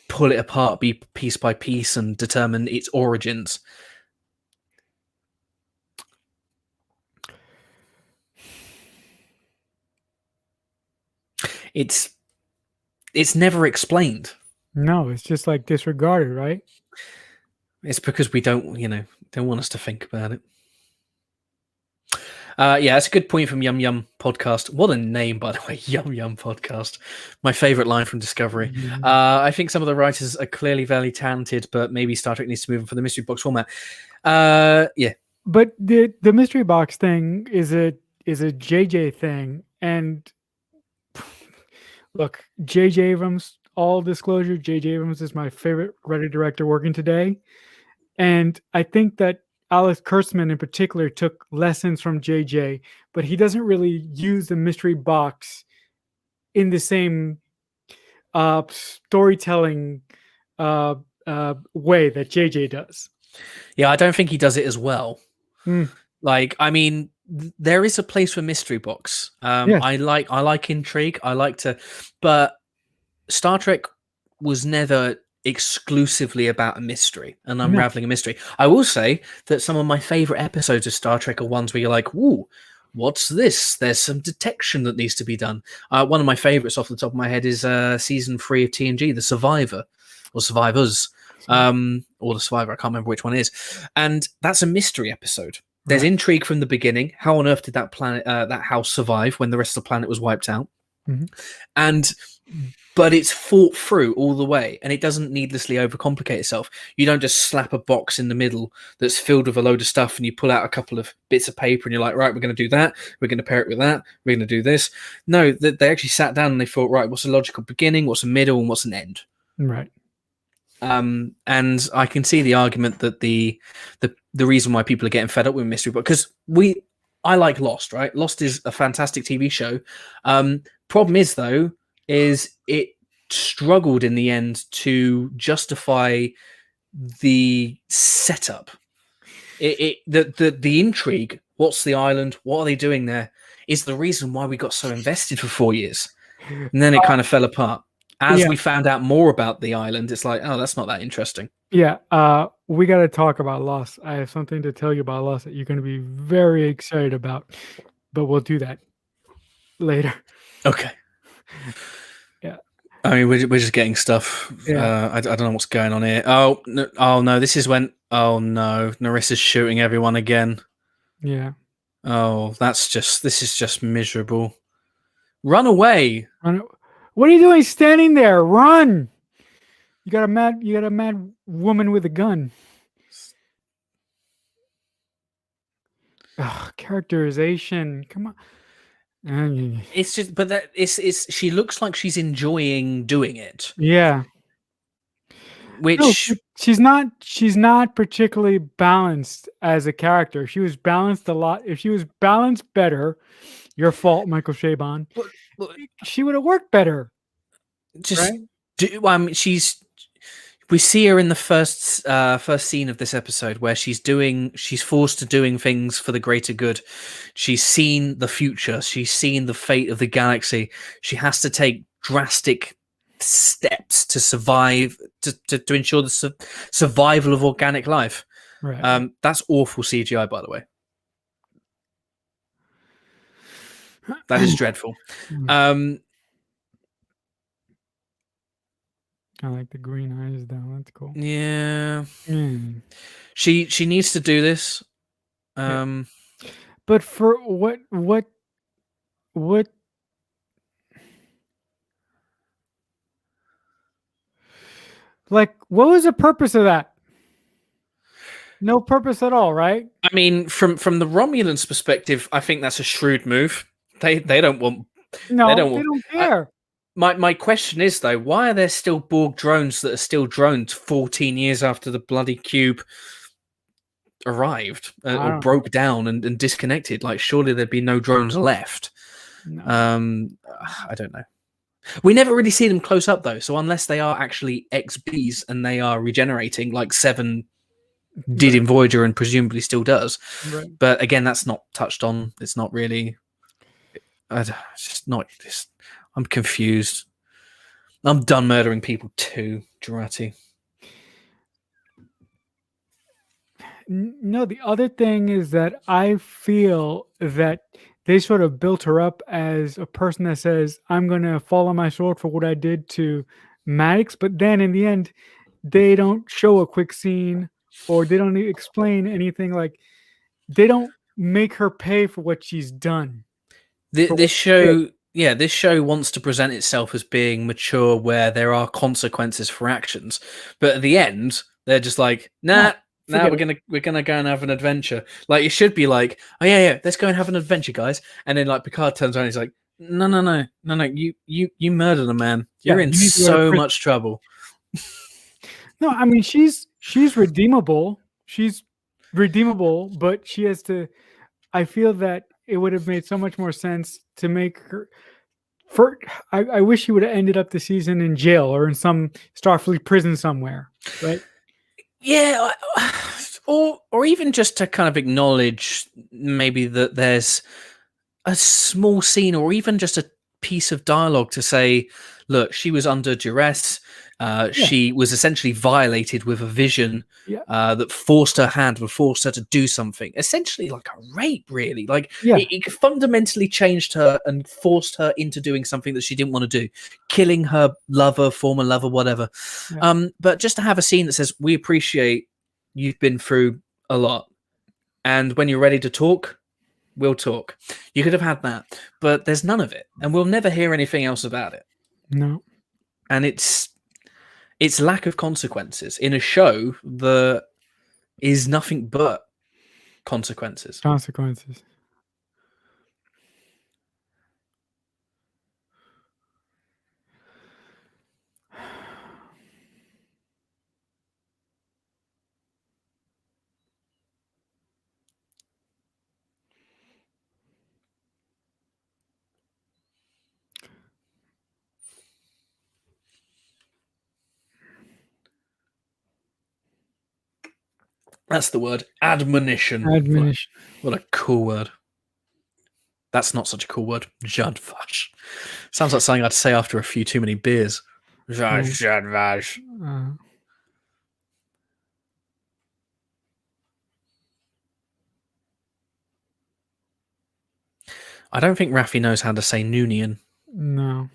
pull it apart piece by piece and determine its origins? It's it's never explained. No, it's just like disregarded, right? It's because we don't want us to think about it. Yeah, that's a good point from Yum Yum Podcast. What a name, by the way, Yum Yum Podcast. My favorite line from Discovery. Mhm. I think some of the writers are clearly very talented, but maybe Star Trek needs to move on for the mystery box format. Yeah. But the mystery box thing is a JJ thing, and look, JJ Abrams. All disclosure, JJ Abrams is my favorite writer director working today, and I think that Alex Kurtzman in particular took lessons from JJ, but he doesn't really use the mystery box in the same storytelling uh, way that JJ does. Yeah, I don't think he does it as well. Mm, Like, I mean, there is a place for mystery box. yes, I like intrigue. But Star Trek was never exclusively about a mystery and no, unraveling a mystery. I will say that some of my favorite episodes of Star Trek are ones where you're like, "Ooh, what's this? There's some detection that needs to be done." One of my favorites off the top of my head is season 3 of TNG, The Survivor or Survivors, so, or The Survivor. I can't remember which one it is, and that's a mystery episode. There's right. intrigue from the beginning. How on earth did that planet, that house, survive when the rest of the planet was wiped out? Mhm. And but it's thought through all the way, and it doesn't needlessly overcomplicate itself. You don't just slap a box in the middle that's filled with a load of stuff, and you pull out a couple of bits of paper, and you're like, right, we're going to do that. We're going to pair it with that. We're going to do this. No, they actually sat down and they thought, right, what's a logical beginning, what's a middle, and what's an end? Right. And I can see the argument that the reason why people are getting fed up with mystery, because I like Lost, right? Lost is a fantastic TV show. Problem is though, is it struggled in the end to justify the setup. The intrigue. What's the island? What are they doing there? Is the reason why we got so invested for 4 years, and then it kind of fell apart as Yeah, we found out more about the island. It's like, oh, that's not that interesting. yeah. We got to talk about Lost. I have something to tell you about Lost that you're going to be very excited about, but we'll do that later. Okay. Yeah. I mean, we're just getting stuff. Yeah. I don't know what's going on here. Oh no! This is when. Oh no! Narissa's shooting everyone again. Yeah. Oh, this is just miserable. Run away! What are you doing standing there? Run! You got a mad woman with a gun. Ugh, characterization. Come on. It's just, but that it's. She looks like she's enjoying doing it, Yeah. No, which she's not. She's not particularly balanced as a character. She was balanced a lot. If she was balanced better, your fault, Michael Chabon. but She would have worked better, just right? I mean, we see her in the first scene of this episode where she's forced to doing things for the greater good. She's seen the future. She's seen the fate of the galaxy. She has to take drastic steps to survive, to ensure the survival of organic life. Right. That's awful CGI, by the way. That is dreadful. I like the green eyes though. That's cool. Yeah. Mm. She needs to do this. Yeah. But for what like what was the purpose of that? No purpose at all, right? I mean, from the Romulans' perspective, I think that's a shrewd move. They don't want. No, They don't they want. don't care. My question is though, why are there still Borg drones that are still drones 14 years after the bloody cube arrived or broke down and disconnected? Like, surely there'd be no drones left. No. I don't know. We never really see them close up though, so unless they are actually XBs and they are regenerating, like Seven did in Voyager and presumably still does. Right. But again, that's not touched on. It's not really. It's just not. I'm confused. I'm done murdering people too, Jurati. No, the other thing is that I feel that they sort of built her up as a person that says, I'm going to follow my sword for what I did to Maddox. But then in the end, they don't show a quick scene or they don't explain anything. Like, they don't make her pay for what she's done. This show, this show wants to present itself as being mature, where there are consequences for actions, but at the end, they're just like, nah, we're gonna go and have an adventure. Like, it should be like, oh yeah, let's go and have an adventure, guys. And then like Picard turns around, and he's like, no, you murdered a man. You're in so much trouble. No, I mean she's redeemable. She's redeemable, but she has to. I feel that it would have made so much more sense to make her. I wish she would have ended up the season in jail or in some Starfleet prison somewhere, right? Yeah, or even just to kind of acknowledge maybe that there's a small scene or even just a piece of dialogue to say, look, she was under duress. She was essentially violated with a vision that forced her hand, and forced her to do something. Essentially like a rape, really. Like, it fundamentally changed her and forced her into doing something that she didn't want to do. Killing her lover, former lover, whatever. But just to have a scene that says, we appreciate you've been through a lot. And when you're ready to talk, we'll talk. You could have had that. But there's none of it. And we'll never hear anything else about it. No. And it's lack of consequences in a show that is nothing but consequences. That's the word. Admonition. Admonition. What a cool word. That's not such a cool word. Jadvash. Sounds like something I'd say after a few too many beers. Jadvash. I don't think Raffi knows how to say Noonian. No.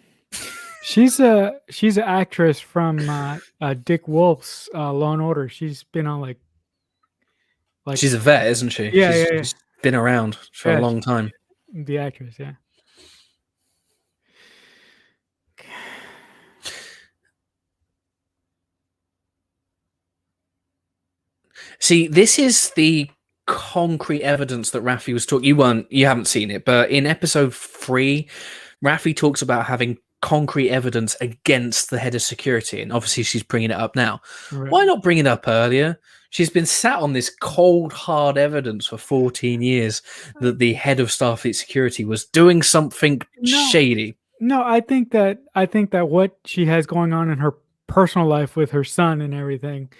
She's an actress from Dick Wolf's Law and Order. She's been on like she's a vet, isn't she? Yeah, She's been around for a long time. The actress, yeah. See, this is the concrete evidence that Raffi was talking. You haven't seen it, but in episode 3, Raffi talks about having concrete evidence against the head of security, and obviously she's bringing it up now. Right. Why not bring it up earlier? She's been sat on this cold, hard evidence for 14 years that the head of Starfleet security was doing something shady. No, I think that what she has going on in her personal life with her son and everything,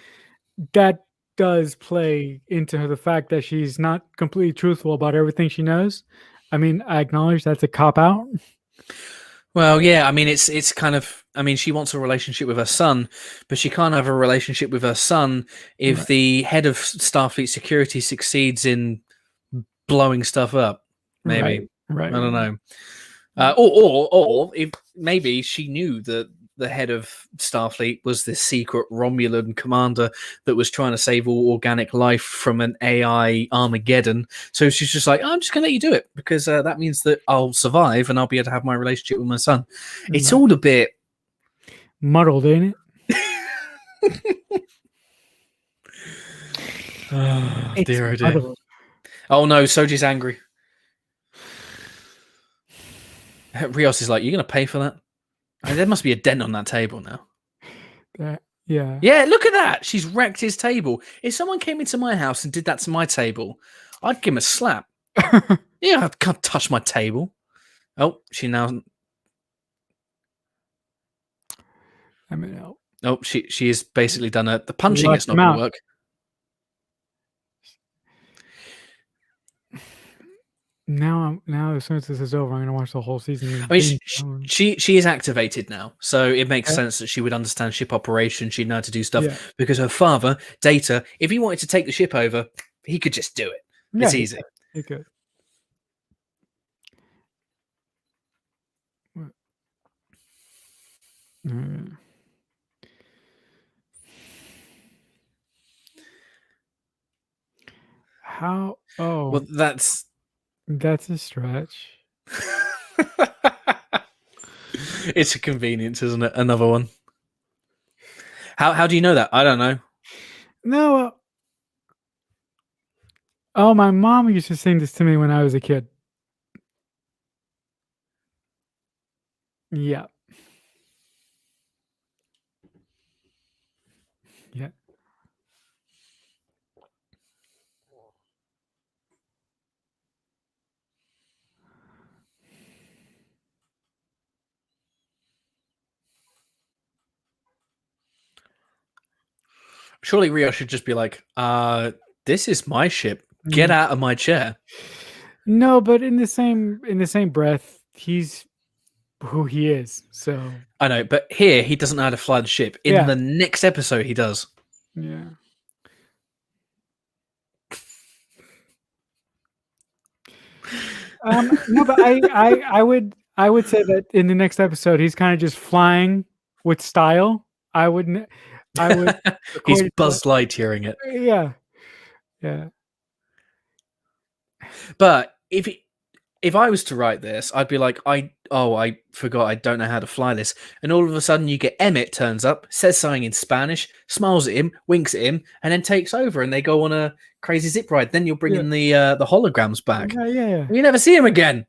that does play into the fact that she's not completely truthful about everything she knows. I mean, I acknowledge that's a cop-out. Well, yeah, I mean, it's kind of, I mean, she wants a relationship with her son, but she can't have a relationship with her son if the head of Starfleet security succeeds in blowing stuff up. Maybe. Right. I don't know. Or if maybe she knew that the head of Starfleet was this secret Romulan commander that was trying to save all organic life from an AI Armageddon. So she's just like, I'm just going to let you do it because that means that I'll survive and I'll be able to have my relationship with my son. It's all a bit muddled, ain't it? Oh, dear, oh dear. Oh no, Soji's angry. Rios is like, you're going to pay for that? I mean, there must be a dent on that table now. Yeah, look at that. She's wrecked his table. If someone came into my house and did that to my table, I'd give him a slap. Yeah, I can't touch my table. Oh, she now... I mean, oh, she has basically done the punching. It's not going to work. Now, as soon as this is over, I'm going to watch the whole season. I mean, she is activated now, so it makes sense that she would understand ship operation. She'd know how to do stuff because her father, Data, if he wanted to take the ship over, he could just do it. It's easy. He could. How? Oh, well, that's a stretch. It's a convenience, isn't it? Another one. How do you know that? I don't know. No. Oh, my mom used to sing this to me when I was a kid. Yeah. Yeah. Surely Rio should just be like, this is my ship. Get out of my chair. No, but in the same breath, he's who he is. So I know, but here he doesn't know how to fly the ship. In the next episode, he does. Yeah. No, but I would say that in the next episode he's kind of just flying with style. I would. He's Buzz Lightyearing it. Yeah. But if I was to write this, I'd be like, I forgot, I don't know how to fly this, and all of a sudden you get Emmett turns up, says something in Spanish, smiles at him, winks at him, and then takes over, and they go on a crazy zip ride. Then you're bringing the holograms back. Yeah. You never see him again.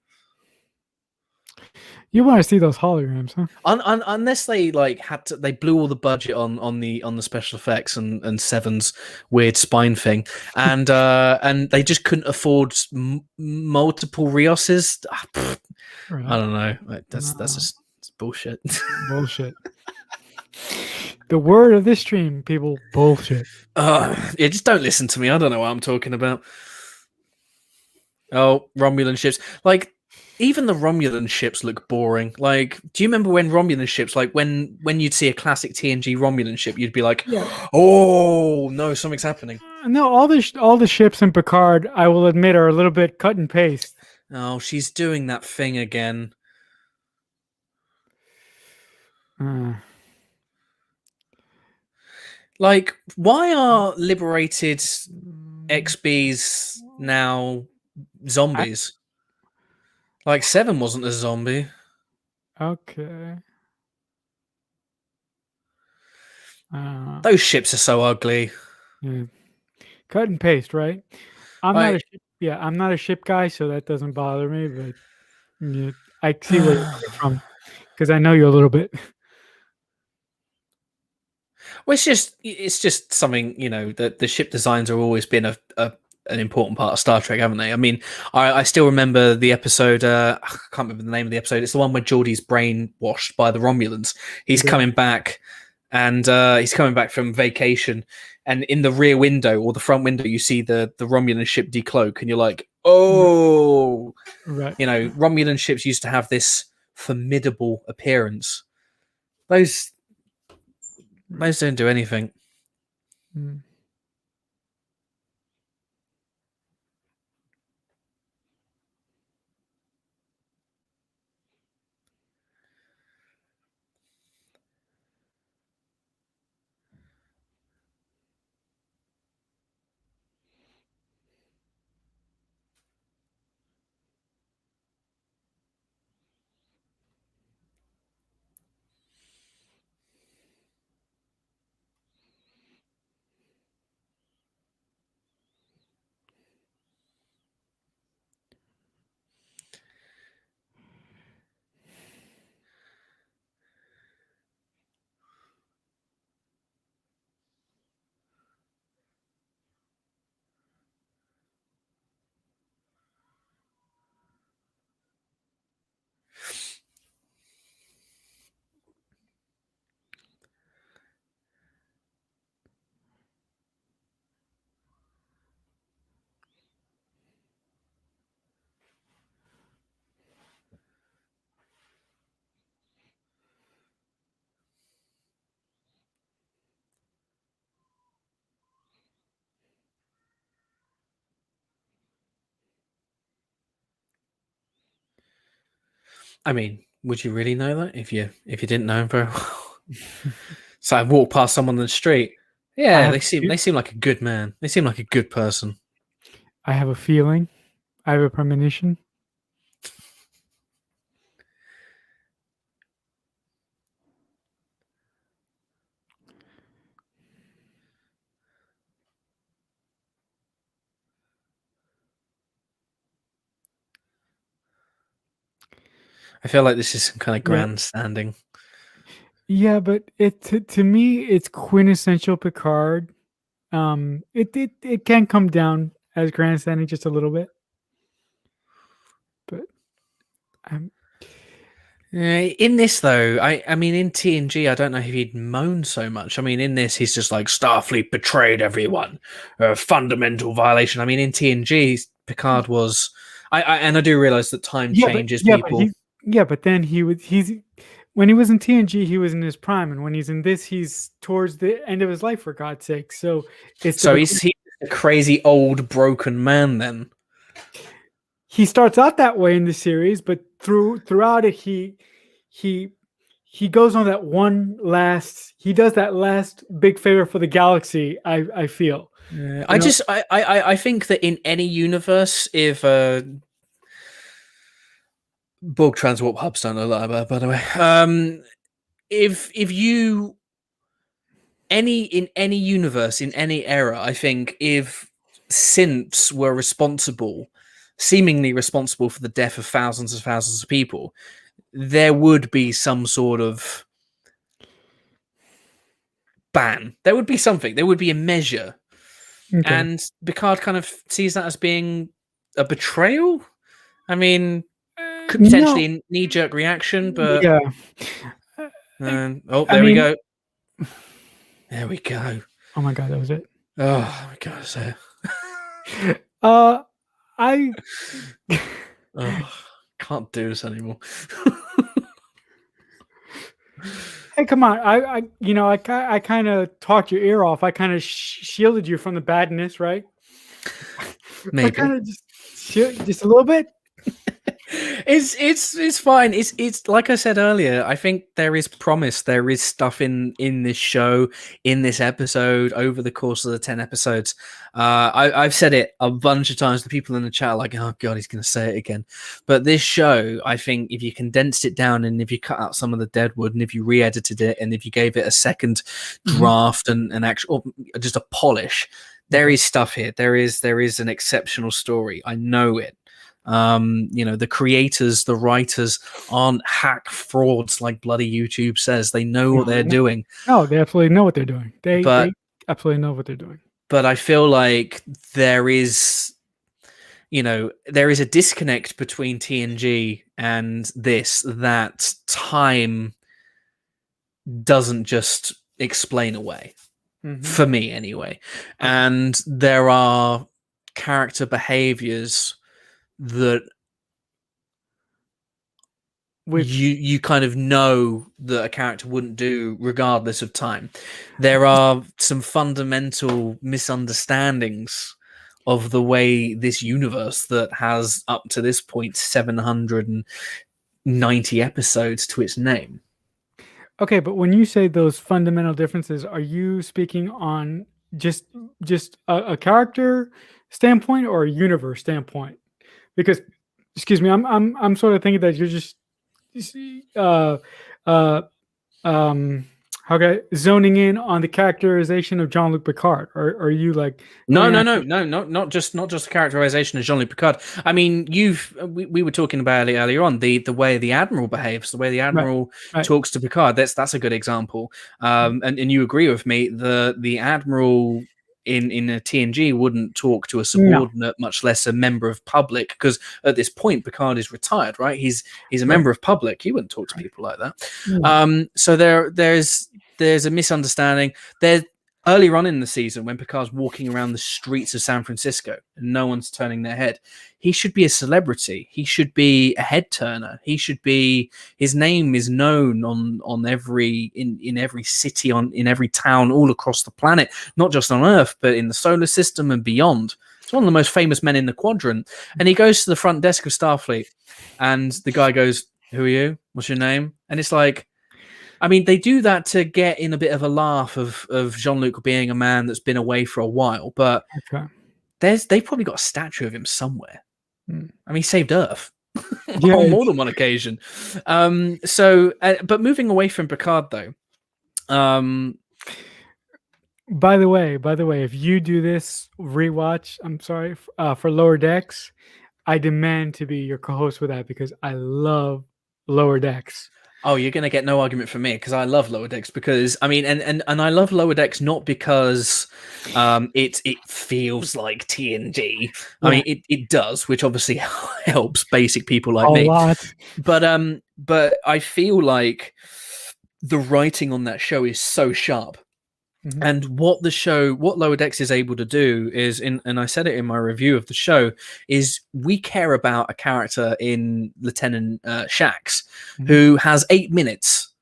You want to see those holograms, huh? Unless they they blew all the budget on the special effects and Seven's weird spine thing, and they just couldn't afford multiple Rioses. I don't know. That's just bullshit. Bullshit. The word of this stream, people, bullshit. Yeah, just don't listen to me. I don't know what I'm talking about. Oh, Romulan ships. Like, even the Romulan ships look boring. Like, do you remember when Romulan ships, like when you'd see a classic TNG Romulan ship, you'd be like, Yeah. oh no, something's happening. No, all the ships in Picard, I will admit, are a little bit cut and paste. Oh, she's doing that thing again. Uh, Like, why are liberated XBs now I, zombies? Like, Seven wasn't a zombie. okay. Those ships are so ugly. Yeah. Cut and paste, right? I'm not a Like, ship, yeah, I'm not a ship guy, so that doesn't bother me. But yeah, I see where you're coming from because I know you a little bit. well, it's just something, that the ship designs have always been an important part of Star Trek, haven't they? I mean, I still remember the episode. I can't remember the name of the episode. It's the one where Geordie's brainwashed by the Romulans. He's Yeah. coming back, and he's coming back from vacation. And in the rear window or the front window, you see the Romulan ship decloak, and you're like, oh, Right. Romulan ships used to have this formidable appearance. Those don't do anything. Mm. I mean, would you really know that if you didn't know him very well? So I walked past someone on the street. I Yeah, have they seem like a good man. They seem like a good person. I have a feeling. I have a premonition. I feel like this is some kind of Yeah. grandstanding. Yeah, but to me, it's quintessential Picard. It can come down as grandstanding just a little bit, but um, In this though, I mean in TNG, I don't know if he'd moan so much. I mean, in this, he's just like Starfleet betrayed everyone, a fundamental violation. I mean, in TNG, Picard was. I do realize that time changes people. but then he's when he was in TNG, he was in his prime, and when he's in this, he's towards the end of his life. For God's sake, so it's So he's a crazy old broken man then. he starts out that way in the series, but throughout it, he he goes on that one last. He does that last big favor for the galaxy. I feel. I think that in any universe, if Borg transwarp hubs don't know that, by the way. If you in any universe in any era, I think if synths were seemingly responsible for the death of thousands and thousands of people, there would be some sort of ban. There would be something. There would be a measure. Okay. And Picard kind of sees that as being a betrayal. I mean, could potentially a knee-jerk reaction, but yeah. there I we mean, go. There we go. Oh my god, that was it. Oh my god, so Uh, I oh, can't do this anymore. hey, come on. I kind of talked your ear off. I kind of shielded you from the badness, right? I Maybe. kind of just a little bit. It's fine. It's like I said earlier. I think there is promise. There is stuff in this show, in this episode, over the course of the 10 episodes. I've said it a bunch of times. The people in the chat are like, oh god, he's going to say it again. But this show, I think, if you condensed it down and if you cut out some of the dead wood and if you re-edited it and if you gave it a second draft and an actual, just a polish, there is stuff here. There is an exceptional story. I know it. The creators, the writers aren't hack frauds like bloody YouTube says. They know what they're doing. No, they absolutely know what they're doing. They absolutely know what they're doing. But I feel like there is a disconnect between TNG and this that time doesn't just explain away. For me anyway. And there are character behaviors that you kind of know that a character wouldn't do regardless of time. There are some fundamental misunderstandings of the way this universe that has up to this point 790 episodes to its name. Okay, but when you say those fundamental differences, are you speaking on just a character standpoint or a universe standpoint? Because, excuse me, I'm sort of thinking that you're just zoning in on the characterization of Jean-Luc Picard, or are you like not just the characterization of Jean-Luc Picard. I mean, we were talking about it earlier on, the way the Admiral behaves, the way the Admiral talks to Picard. That's a good example. And you agree with me, the Admiral in a TNG wouldn't talk to a subordinate, much less a member of public, because at this point Picard is retired, right? He's a member of public. He wouldn't talk to people like that. So there's a misunderstanding. There's earlier on in the season when Picard's walking around the streets of San Francisco and no one's turning their head. He should be a celebrity. He should be a head turner. He should be. His name is known on every in every city, in every town all across the planet, not just on Earth, but in the solar system and beyond. He's one of the most famous men in the quadrant. And he goes to the front desk of Starfleet, and the guy goes, "Who are you? What's your name?" And it's like, I mean, they do that to get in a bit of a laugh of Jean-Luc being a man that's been away for a while, but they've probably got a statue of him somewhere. I mean, he saved Earth on more than one occasion. But moving away from Picard, though. By the way, if you do this rewatch, I'm sorry, for Lower Decks, I demand to be your co-host with that because I love Lower Decks. Oh, you're going to get no argument from me because I love Lower Decks because, I mean, and I love Lower Decks not because it feels like TNG. Yeah. I mean, it does, which obviously helps basic people like me. Lot. But I feel like the writing on that show is so sharp. Mm-hmm. And what Lower Decks is able to do is, and I said it in my review of the show, is we care about a character in Lieutenant Shax, mm-hmm. who has 8 minutes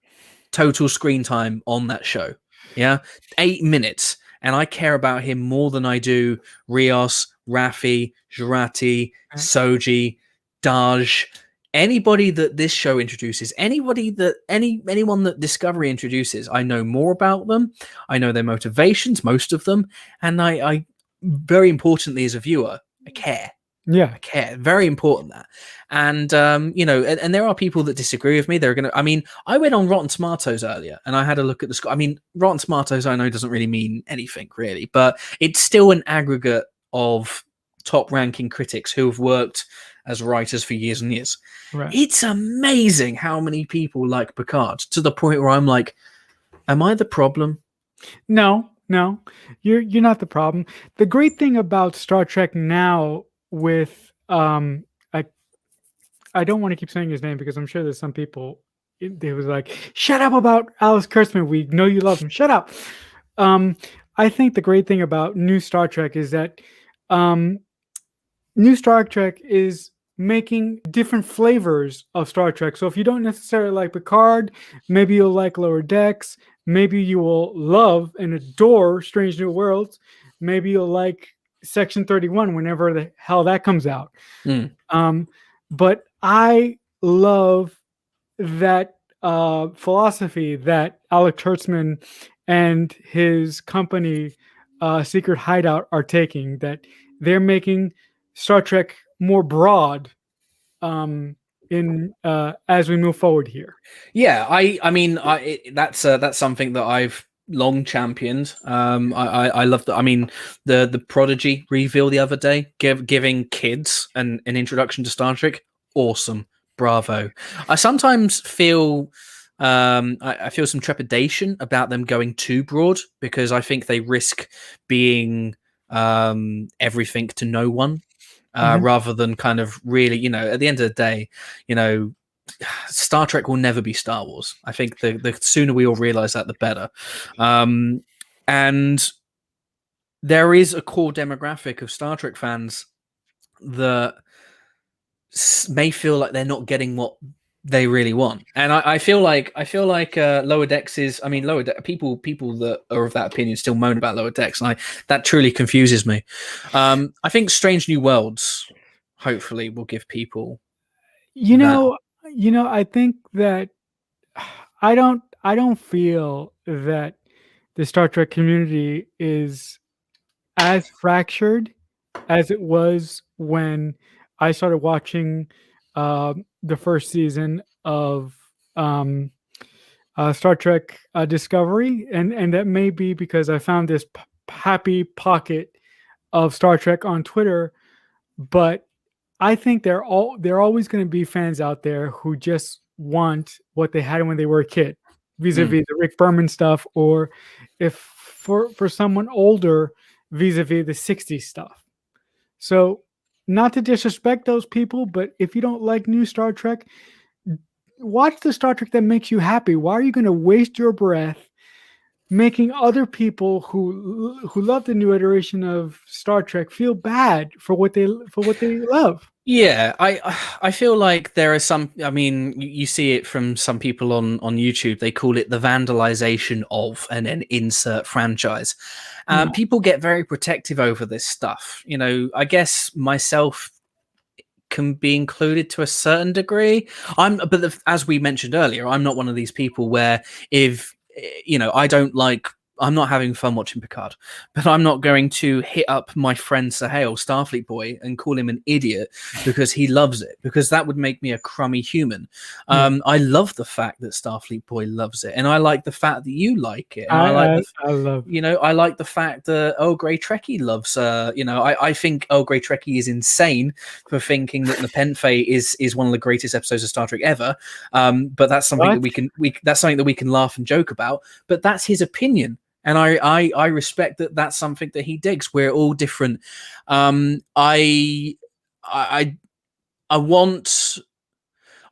total screen time on that show. Yeah, 8 minutes. And I care about him more than I do Rios, Raffi, Jurati, Soji, Daj. Anybody that this show introduces, anyone that Discovery introduces, I know more about them. I know their motivations, most of them, and I very importantly as a viewer, I care. Yeah, I care. Very important that. And and there are people that disagree with me. I went on Rotten Tomatoes earlier, and I had a look at the score. I mean, Rotten Tomatoes, I know doesn't really mean anything really, but it's still an aggregate of top-ranking critics who have worked as writers for years and years. Right. It's amazing how many people like Picard, to the point where I'm like, am I the problem? No, you're not the problem. The great thing about Star Trek now with I don't want to keep saying his name because I'm sure there's some people they was like, shut up about Alex Kurtzman. We know you love him. Shut up. I think the great thing about new Star Trek is that um, new Star Trek is making different flavors of Star Trek. So if you don't necessarily like Picard, maybe you'll like Lower Decks. Maybe you will love and adore Strange New Worlds. Maybe you'll like Section 31 whenever the hell that comes out. Mm. But I love that philosophy that Alex Kurtzman and his company, Secret Hideout, are taking. That they're making Star Trek more broad in as we move forward here. Yeah, I mean, that's something that I've long championed. I love that. I mean, the Prodigy reveal the other day, giving kids an introduction to Star Trek, awesome, bravo. I sometimes feel. I feel some trepidation about them going too broad because I think they risk being everything to no one, rather than kind of really, at the end of the day, Star Trek will never be Star Wars. I think the sooner we all realize that, the better. And there is a core demographic of Star Trek fans that may feel like they're not getting what they really want, and I feel like Lower Decks is. I mean, people that are of that opinion still moan about Lower Decks, and that truly confuses me. I think Strange New Worlds hopefully will give people I think that I don't feel that the Star Trek community is as fractured as it was when I started watching the first season of Star Trek Discovery, and that may be because I found this happy pocket of Star Trek on Twitter, but I think there are always going to be fans out there who just want what they had when they were a kid, vis-a-vis the Rick Berman stuff, or if for someone older, vis-a-vis the '60s stuff. So, not to disrespect those people, but if you don't like new Star Trek, watch the Star Trek that makes you happy. Why are you going to waste your breath making other people who love the new iteration of Star Trek feel bad for what they love? Yeah, I feel like there are some. I mean, you see it from some people on YouTube. They call it the vandalization of, and then insert franchise. People get very protective over this stuff. I guess myself can be included to a certain degree. As we mentioned earlier, I'm not one of these people where if I don't like. I'm not having fun watching Picard, but I'm not going to hit up my friend Sahel, Starfleet Boy, and call him an idiot because he loves it, because that would make me a crummy human. I love the fact that Starfleet Boy loves it, and I like the fact that you like it. And I like the fact that Earl Grey Trekkie loves. I think Earl Grey Trekkie is insane for thinking that Nepenthe is one of the greatest episodes of Star Trek ever. But that's something that we can laugh and joke about. But that's his opinion. And I respect that. That's something that he digs. We're all different. I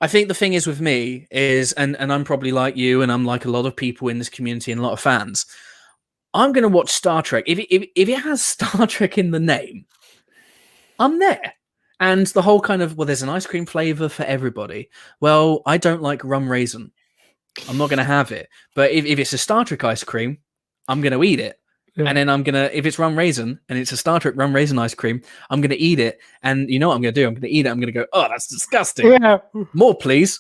think the thing is with me is, and I'm probably like you, and I'm like a lot of people in this community and a lot of fans. I'm going to watch Star Trek if it has Star Trek in the name. I'm there. And the whole kind of, there's an ice cream flavor for everybody. Well, I don't like rum raisin. I'm not going to have it. But if it's a Star Trek ice cream, I'm going to eat it. Yeah. And then if it's rum raisin and it's a Star Trek rum raisin ice cream, I'm going to eat it. And you know what I'm going to do? I'm going to eat it. I'm going to go, oh, that's disgusting. Yeah. More, please.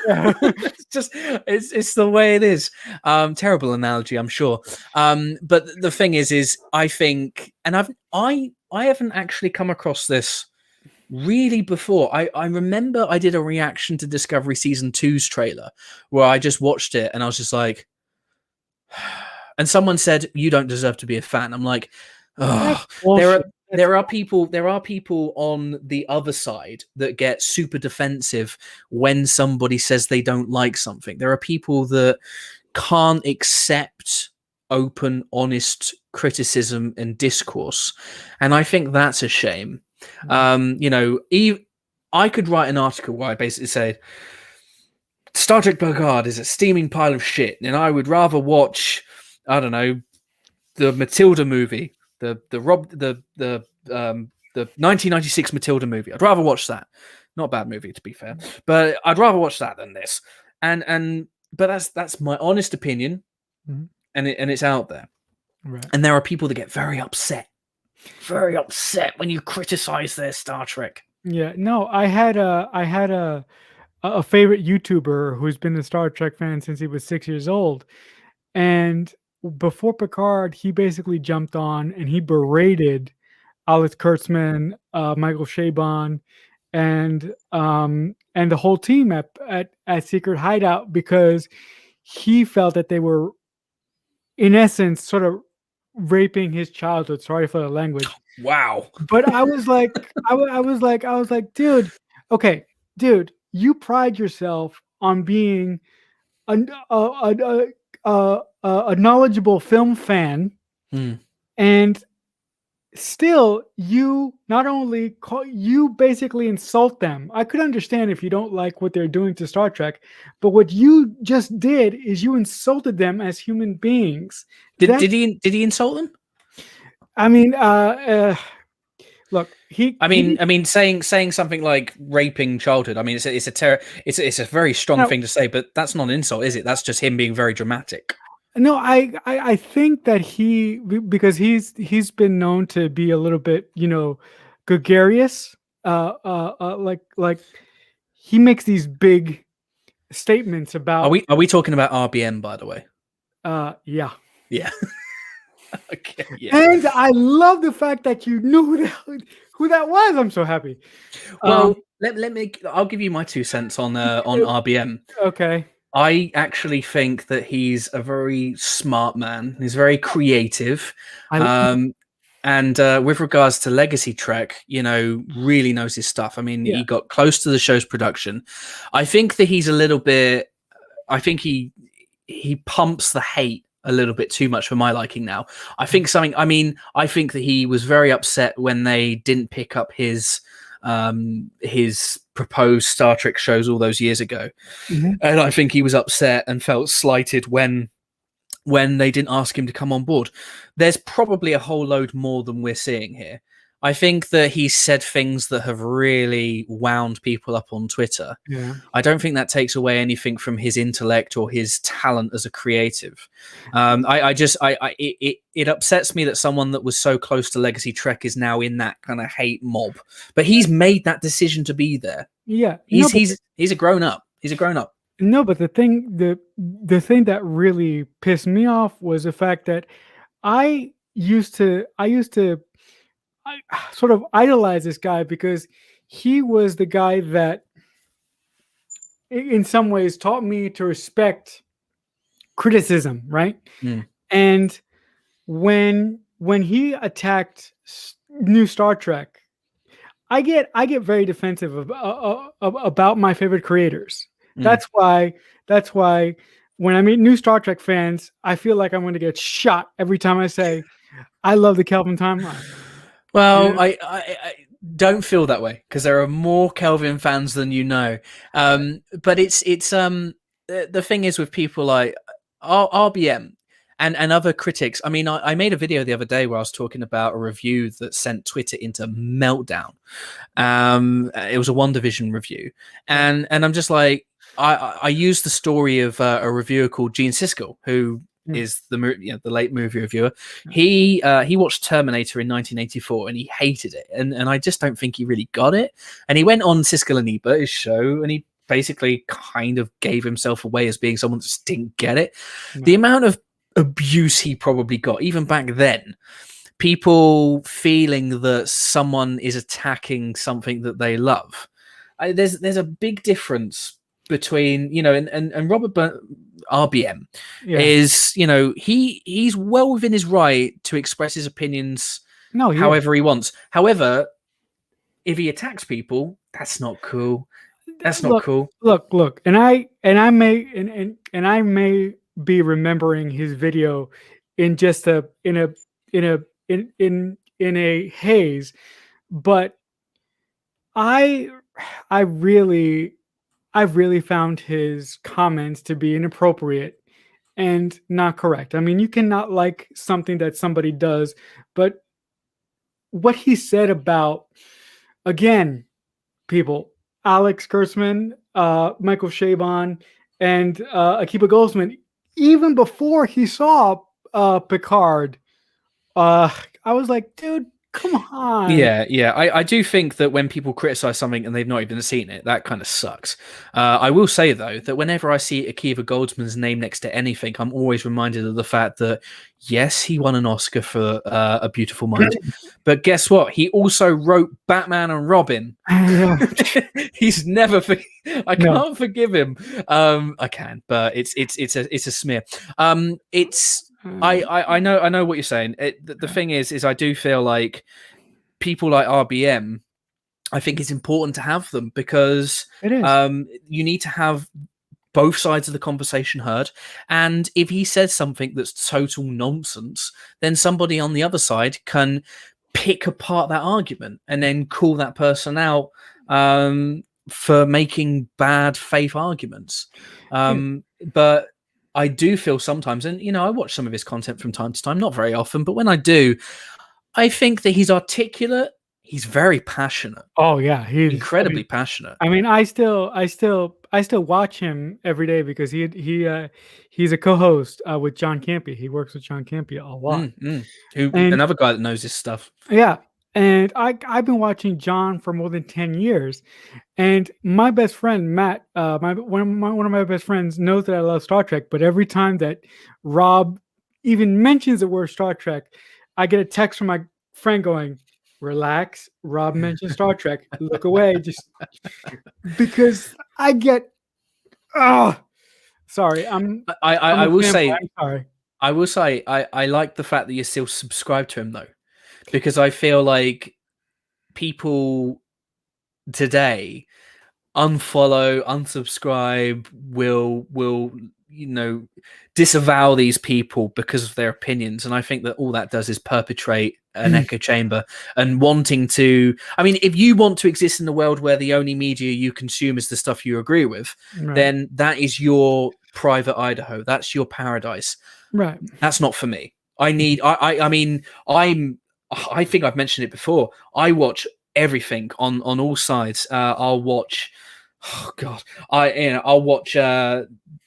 Yeah. it's the way it is. Terrible analogy, I'm sure. But the thing is I think, and I haven't actually come across this really before. I remember I did a reaction to Discovery Season 2's trailer where I just watched it and I was just like, and someone said, you don't deserve to be a fan. I'm like, oh, there are people on the other side that get super defensive when somebody says they don't like something. There are people that can't accept open, honest criticism and discourse. And I think that's a shame. I could write an article where I basically say, Star Trek Picard is a steaming pile of shit, and I would rather watch, I don't know, the Matilda movie, the 1996 Matilda movie. I'd rather watch that. Not a bad movie, to be fair, but I'd rather watch that than this. But that's my honest opinion, Mhm. and it's out there. Right. And there are people that get very upset when you criticize their Star Trek. Yeah. No, I had a favorite YouTuber who's been a Star Trek fan since he was 6 years old, and before Picard, he basically jumped on and he berated Alex Kurtzman, Michael Chabon, and the whole team at Secret Hideout because he felt that they were, in essence, sort of raping his childhood. Sorry for the language, Wow. but I was like, I was like, dude, okay, dude, you pride yourself on being a a knowledgeable film fan, and still you not only you basically insult them. I could understand if you don't like what they're doing to Star Trek, but what you just did is you insulted them as human beings. Did he insult them? I mean, look, I mean, saying something like raping childhood. I mean, it's a very strong thing to say, but that's not an insult, is it? That's just him being very dramatic. No, I think that because he's been known to be a little bit, gregarious. Like he makes these big statements about. Are we talking about RBM, by the way? Yeah. Yeah. Okay. Yeah. And I love the fact that you knew who that was. I'm so happy. Well, I'll give you my 2 cents on RBM. Okay. I actually think that he's a very smart man. He's very creative. And with regards to Legacy Trek, really knows his stuff. I mean, he got close to the show's production. I think that he's a little bit. I think he pumps the hate a little bit too much for my liking now. I think I think that he was very upset when they didn't pick up his proposed Star Trek shows all those years ago. And I think he was upset and felt slighted when they didn't ask him to come on board. There's probably a whole load more than we're seeing here. I think that he said things that have really wound people up on Twitter. Yeah. I don't think that takes away anything from his intellect or his talent as a creative. It upsets me that someone that was so close to Legacy Trek is now in that kind of hate mob. But he's made that decision to be there. Yeah. He's a grown up. He's a grown up. No, but the thing that really pissed me off was the fact that I used to sort of idolize this guy because he was the guy that in some ways taught me to respect criticism, right? And when he attacked new Star Trek, I get very defensive about my favorite creators. That's why when I meet new Star Trek fans, I feel like I'm going to get shot every time I say I love the Kelvin timeline. Well, I don't feel that way because there are more Kelvin fans than you know. But it's the thing is with people like RBM and other critics. I mean, I made a video the other day where I was talking about a review that sent Twitter into meltdown. It was a WandaVision review, and I'm just like, I used the story of a reviewer called Gene Siskel, who is the late movie reviewer. He watched Terminator in 1984 and he hated it, and I just don't think he really got it. And he went on Siskel and Ebert, his show, and he basically kind of gave himself away as being someone that just didn't get it. The amount of abuse he probably got, even back then, people feeling that someone is attacking something that they love. There's a big difference between, and Robert RBM is, he's well within his right to express his opinions however he wants. However, if he attacks people, that's not cool. That's not cool. Look, and I may be remembering his video in just in a haze, but I really found his comments to be inappropriate and not correct. I mean, you cannot like something that somebody does, but what he said about, again, people, Alex Kurtzman, Michael Chabon, and Akiba Goldsman, even before he saw Picard, I was like, dude, come on. Yeah. I do think that when people criticize something and they've not even seen it, that kind of sucks. I will say, though, that whenever I see Akiva Goldsman's name next to anything, I'm always reminded of the fact that, yes, he won an Oscar for A Beautiful Mind. But guess what? He also wrote Batman and Robin. He's never... I can't forgive him. I can, but it's a smear. I know what you're saying. The thing is I do feel like people like RBM, I think it's important to have them because It is. you need to have both sides of the conversation heard. And if he says something that's total nonsense, then somebody on the other side can pick apart that argument and then call that person out for making bad faith arguments. But I do feel sometimes, and I watch some of his content from time to time, not very often, but when I do, I think that he's articulate. He's very passionate. Oh yeah, he's incredibly passionate. I mean, I still watch him every day because he's a co-host with John Campea. He works with John Campea a lot. Another guy that knows his stuff. Yeah, and I've been watching John for more than 10 years, and my best friend Matt, one of my best friends, knows that I love Star Trek. But every time that Rob even mentions the word Star Trek, I get a text from my friend going, "Relax, Rob mentioned Star Trek. Look away," just because I get. Sorry, I will say. I'm sorry. I will say I like the fact that you're still subscribed to him though, because I feel like people today unfollow, unsubscribe, will disavow these people because of their opinions, and I think that all that does is perpetrate an echo chamber and wanting to. I mean, if you want to exist in a world where the only media you consume is the stuff you agree with, then that is your private Idaho. That's your paradise. Right. That's not for me. I mean, I think I've mentioned it before. I watch everything on all sides. I'll watch. Oh God, I'll watch.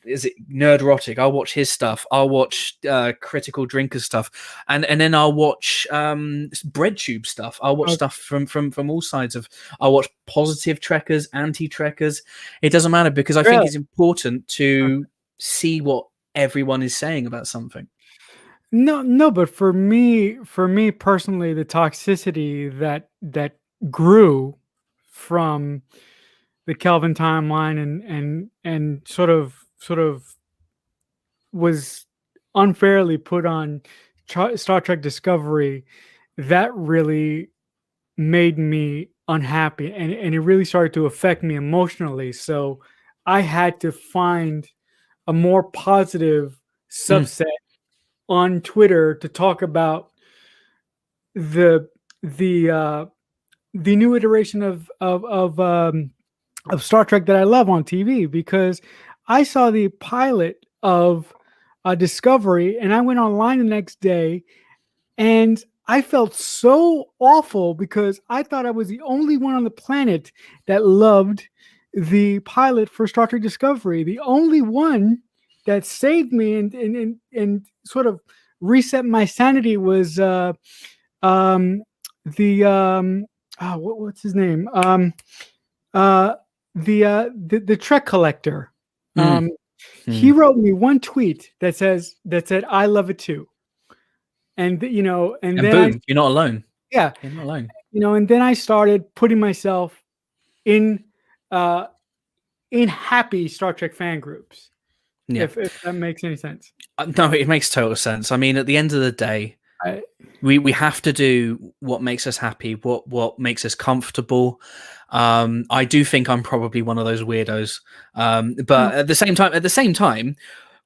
Is it Nerdrotic? I'll watch his stuff. I'll watch Critical Drinker stuff, and then I'll watch BreadTube stuff. I'll watch stuff from all sides of. I'll watch positive trekkers, anti-trekkers. It doesn't matter because I think it's important to see what everyone is saying about something. No, but for me personally, the toxicity that grew from the Kelvin timeline and sort of was unfairly put on Star Trek Discovery, that really made me unhappy, and it really started to affect me emotionally. So I had to find a more positive subset on Twitter to talk about the new iteration of Star Trek that I love on TV, because I saw the pilot of Discovery and I went online the next day and I felt so awful because I thought I was the only one on the planet that loved the pilot for Star Trek Discovery. The only one that saved me and sort of reset my sanity was what's his name? The Trek collector. He wrote me one tweet that said I love it too. And then boom, you're not alone. Yeah. You're not alone. And then I started putting myself in happy Star Trek fan groups. Yeah. If that makes any sense. No, it makes total sense. I mean, at the end of the day, we have to do what makes us happy, what makes us comfortable. I do think I'm probably one of those weirdos, but at the same time,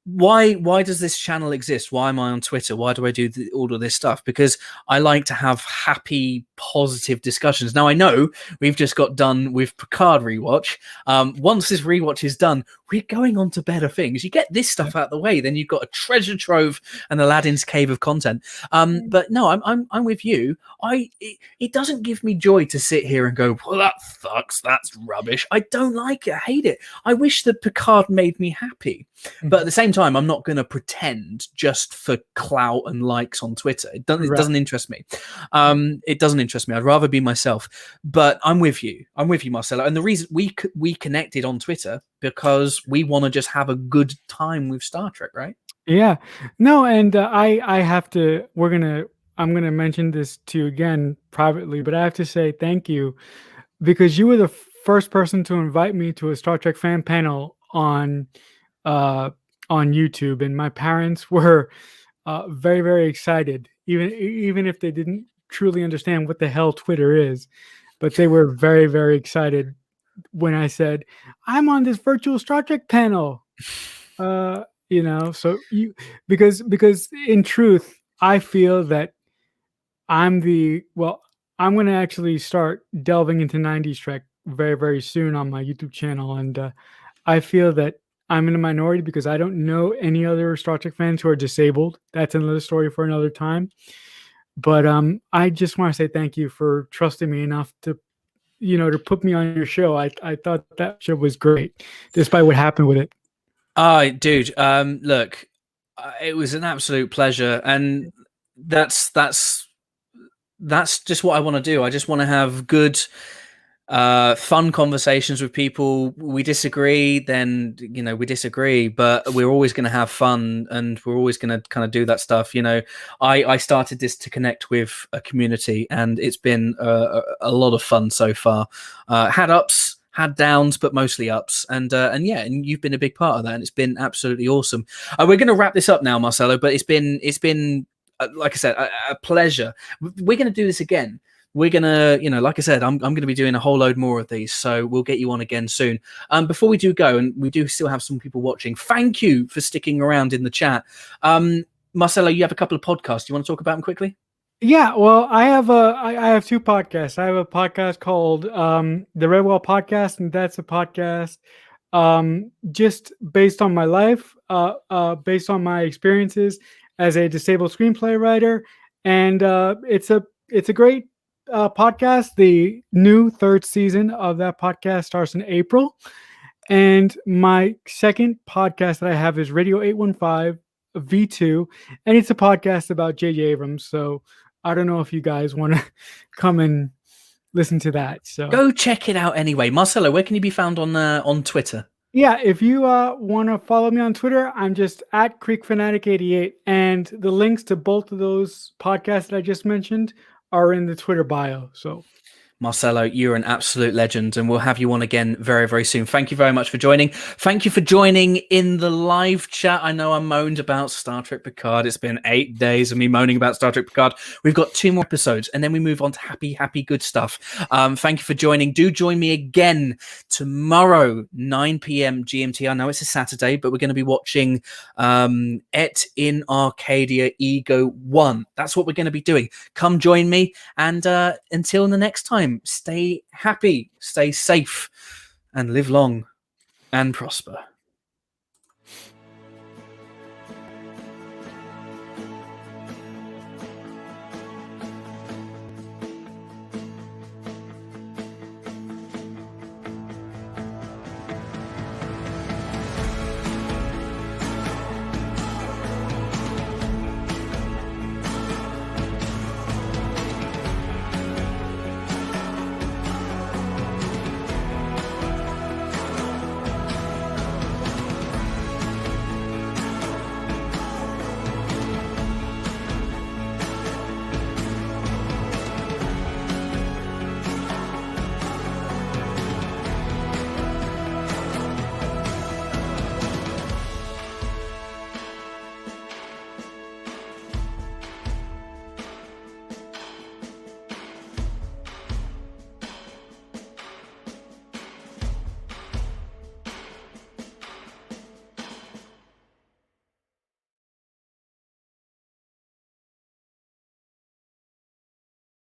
why does this channel exist? Why am I on Twitter? Why do I do all of this stuff? Because I like to have happy, positive discussions. Now I know we've just got done with Picard rewatch. Once this rewatch is done, we're going on to better things. You get this stuff out of the way, then you've got a treasure trove and Aladdin's cave of content. But no, I'm with you. It doesn't give me joy to sit here and go, well, that sucks. That's rubbish. I don't like it. I hate it. I wish that Picard made me happy. But at the same time, I'm not going to pretend just for clout and likes on Twitter. It doesn't interest me. It doesn't interest me. I'd rather be myself. But I'm with you. I'm with you, Marcelo. And the reason we connected on Twitter because we want to just have a good time with Star Trek, right? Yeah. No, and I have to. I'm gonna mention this to you again privately, but I have to say thank you because you were the first person to invite me to a Star Trek fan panel on YouTube, and my parents were very, very excited, even if they didn't truly understand what the hell Twitter is, but they were very, very excited when I said I'm on this virtual Star Trek panel. So because in truth, I feel that I'm going to actually start delving into 90s Trek very, very soon on my YouTube channel, and I feel that I'm in a minority because I don't know any other Star Trek fans who are disabled. That's another story for another time. But I just want to say thank you for trusting me enough to put me on your show. I thought that show was great, despite what happened with it. Dude, look, it was an absolute pleasure, and that's just what I want to do. I just want to have good, fun conversations with people. We disagree, then we disagree, but we're always going to have fun, and we're always going to kind of do that stuff. I started this to connect with a community, and it's been a lot of fun so far. Had ups, had downs, but mostly ups, and you've been a big part of that, and it's been absolutely awesome. We're going to wrap this up now, Marcelo, but it's been like I said, a pleasure. We're going to do this again. We're going to, like I said, I'm going to be doing a whole load more of these, so we'll get you on again soon. Before we do go, and we do still have some people watching, thank you for sticking around in the chat. Marcelo, you have a couple of podcasts. Do you want to talk about them quickly? Yeah, well, I have two podcasts. I have a podcast called the Red Wall Podcast, and that's a podcast just based on my life, based on my experiences as a disabled screenplay writer, and it's a great podcast. The new third season of that podcast starts in April, and my second podcast that I have is Radio 815 V2, and it's a podcast about J.J. Abrams. So I don't know if you guys want to come and listen to that. So go check it out anyway. Marcelo, where can you be found on Twitter? Yeah, if you want to follow me on Twitter, I'm just at CreekFanatic88, and the links to both of those podcasts that I just mentioned are in the Twitter bio. So, Marcelo, you're an absolute legend, and we'll have you on again very, very soon. Thank you very much for joining. Thank you for joining in the live chat. I know I moaned about Star Trek Picard. It's been 8 days of me moaning about Star Trek Picard. We've got 2 more episodes, and then we move on to happy, good stuff. Thank you for joining. Do join me again tomorrow, 9 p.m. GMT. I know it's a Saturday, but we're going to be watching Et in Arcadia Ego 1. That's what we're going to be doing. Come join me, and until the next time, stay happy, stay safe, and live long and prosper.